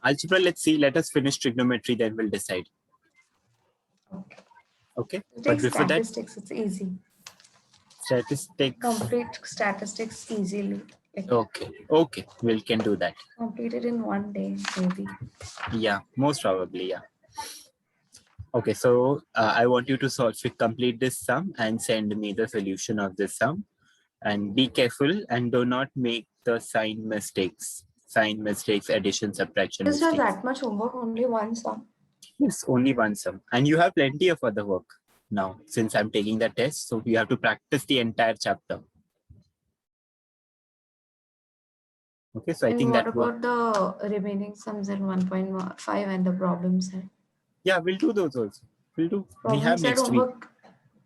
Speaker 1: Algebra, let's see. Let us finish trigonometry, then we'll decide.
Speaker 2: Okay.
Speaker 1: Okay.
Speaker 2: Take
Speaker 1: But before that,
Speaker 2: statistics, it's easy.
Speaker 1: statistics.
Speaker 2: Complete statistics easily.
Speaker 1: Okay. Okay. We can do that.
Speaker 2: Complete it in one day, maybe.
Speaker 1: Yeah, most probably. Yeah. Okay, so I want you to complete this sum and send me the solution of this sum. And be careful and do not make the sign mistakes, addition, subtraction
Speaker 2: Just have
Speaker 1: mistakes.
Speaker 2: that much homework, only one sum.
Speaker 1: Yes, only one sum. And you have plenty of other work now since I'm taking the test. So you have to practice the entire chapter. Okay, so I think
Speaker 2: what
Speaker 1: that
Speaker 2: about the remaining sums in 1.5 and the problem set?
Speaker 1: Yeah, we'll do those also. We'll do. We have next week.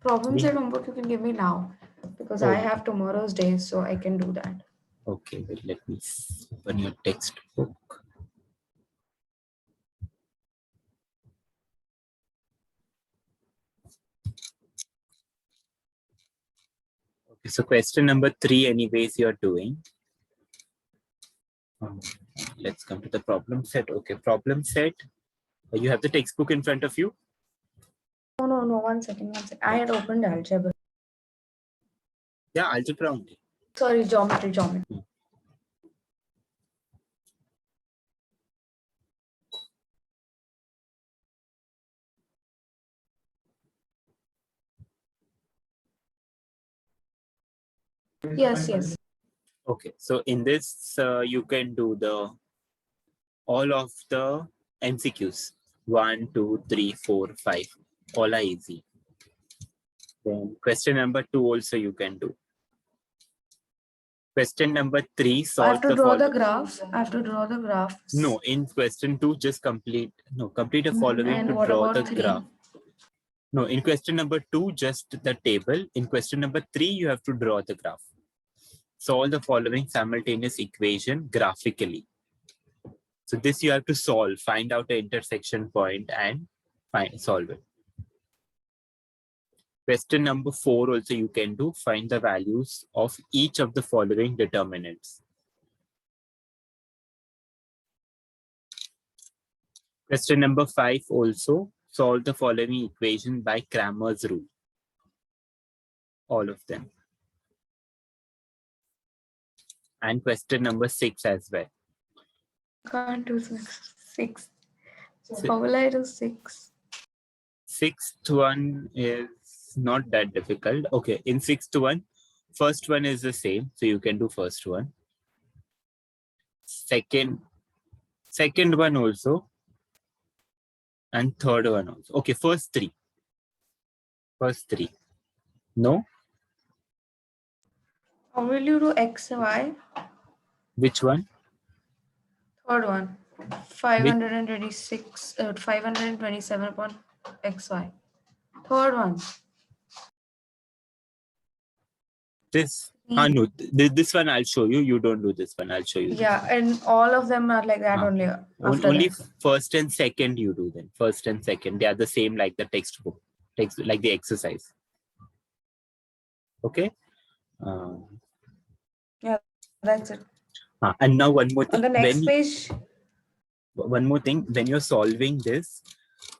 Speaker 2: Problem set homework you can give me now because I have tomorrow's day, so I can do that.
Speaker 1: Okay, well, let me open your textbook. Okay, so question number 3, anyways, you're doing. Let's come to the problem set. Okay, problem set. You have the textbook in front of you?
Speaker 2: No, one second. I had opened algebra.
Speaker 1: Yeah, algebra only.
Speaker 2: Sorry, geometry. Yes.
Speaker 1: Okay, so in this, you can do all of the MCQs. 1, 2, 3, 4, 5. All are easy. Then question number 2 also you can do. Question number 3, solve
Speaker 2: I have to draw the graph.
Speaker 1: No, in question 2, just complete the following
Speaker 2: And
Speaker 1: to
Speaker 2: what
Speaker 1: draw
Speaker 2: about
Speaker 1: the
Speaker 2: 3?
Speaker 1: graph. No, in question number 2, just the table. In question number 3, you have to draw the graph. Solve the following simultaneous equation graphically. So this you have to solve, find out the intersection point and solve it. Question number 4 also you can do, find the values of each of the following determinants. Question number 5 also, solve the following equation by Cramer's rule. All of them. And question number 6 as well.
Speaker 2: Can't do 6. How will I do 6?
Speaker 1: Sixth one is not that difficult. Okay, in sixth one, first one is the same, so you can do first one. Second one also, and third one also. Okay, first three. No?
Speaker 2: How will you do x and y?
Speaker 1: Which one?
Speaker 2: Third one. 527 upon xy. Third one.
Speaker 1: This? No, this one I'll show you. You don't do this one. I'll show you.
Speaker 2: Yeah, and all of them are like that only.
Speaker 1: Only first and second you do then. First and second. They are the same like the textbook. Like the exercise. Okay?
Speaker 2: Yeah, that's it.
Speaker 1: And now one more thing.
Speaker 2: On the next page.
Speaker 1: One more thing. When you're solving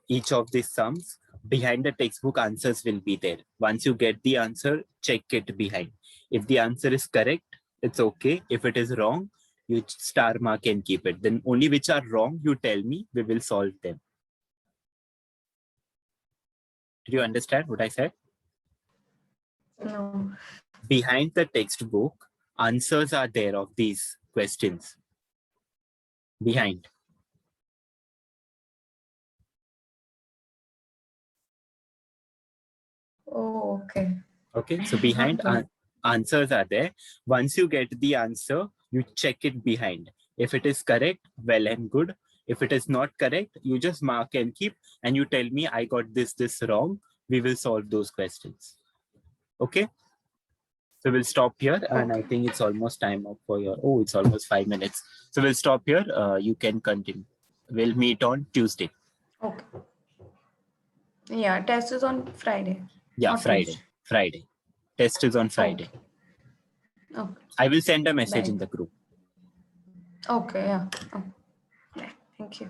Speaker 1: each of these sums, behind the textbook answers will be there. Once you get the answer, check it behind. If the answer is correct, it's okay. If it is wrong, you star mark and keep it. Then only which are wrong, you tell me, we will solve them. Did you understand what I said?
Speaker 2: No.
Speaker 1: Behind the textbook, answers are there of these questions. Behind.
Speaker 2: Oh, okay.
Speaker 1: Okay, so behind
Speaker 2: Okay.
Speaker 1: answers are there. Once you get the answer, you check it behind. If it is correct, well and good. If it is not correct, you just mark and keep, and you tell me I got this wrong. We will solve those questions. Okay. So we'll stop here, and I
Speaker 2: Okay.
Speaker 1: think it's almost time up for your. Oh, it's almost 5 minutes. So we'll stop here. You can continue. We'll meet on Tuesday.
Speaker 2: Okay. Yeah, test is on Friday.
Speaker 1: Yeah,
Speaker 2: Not Tuesday.
Speaker 1: Friday. Test is on Friday.
Speaker 2: Okay. Okay.
Speaker 1: I will send a message
Speaker 2: Bye.
Speaker 1: in the group.
Speaker 2: Okay, yeah. Oh. Bye. Thank you.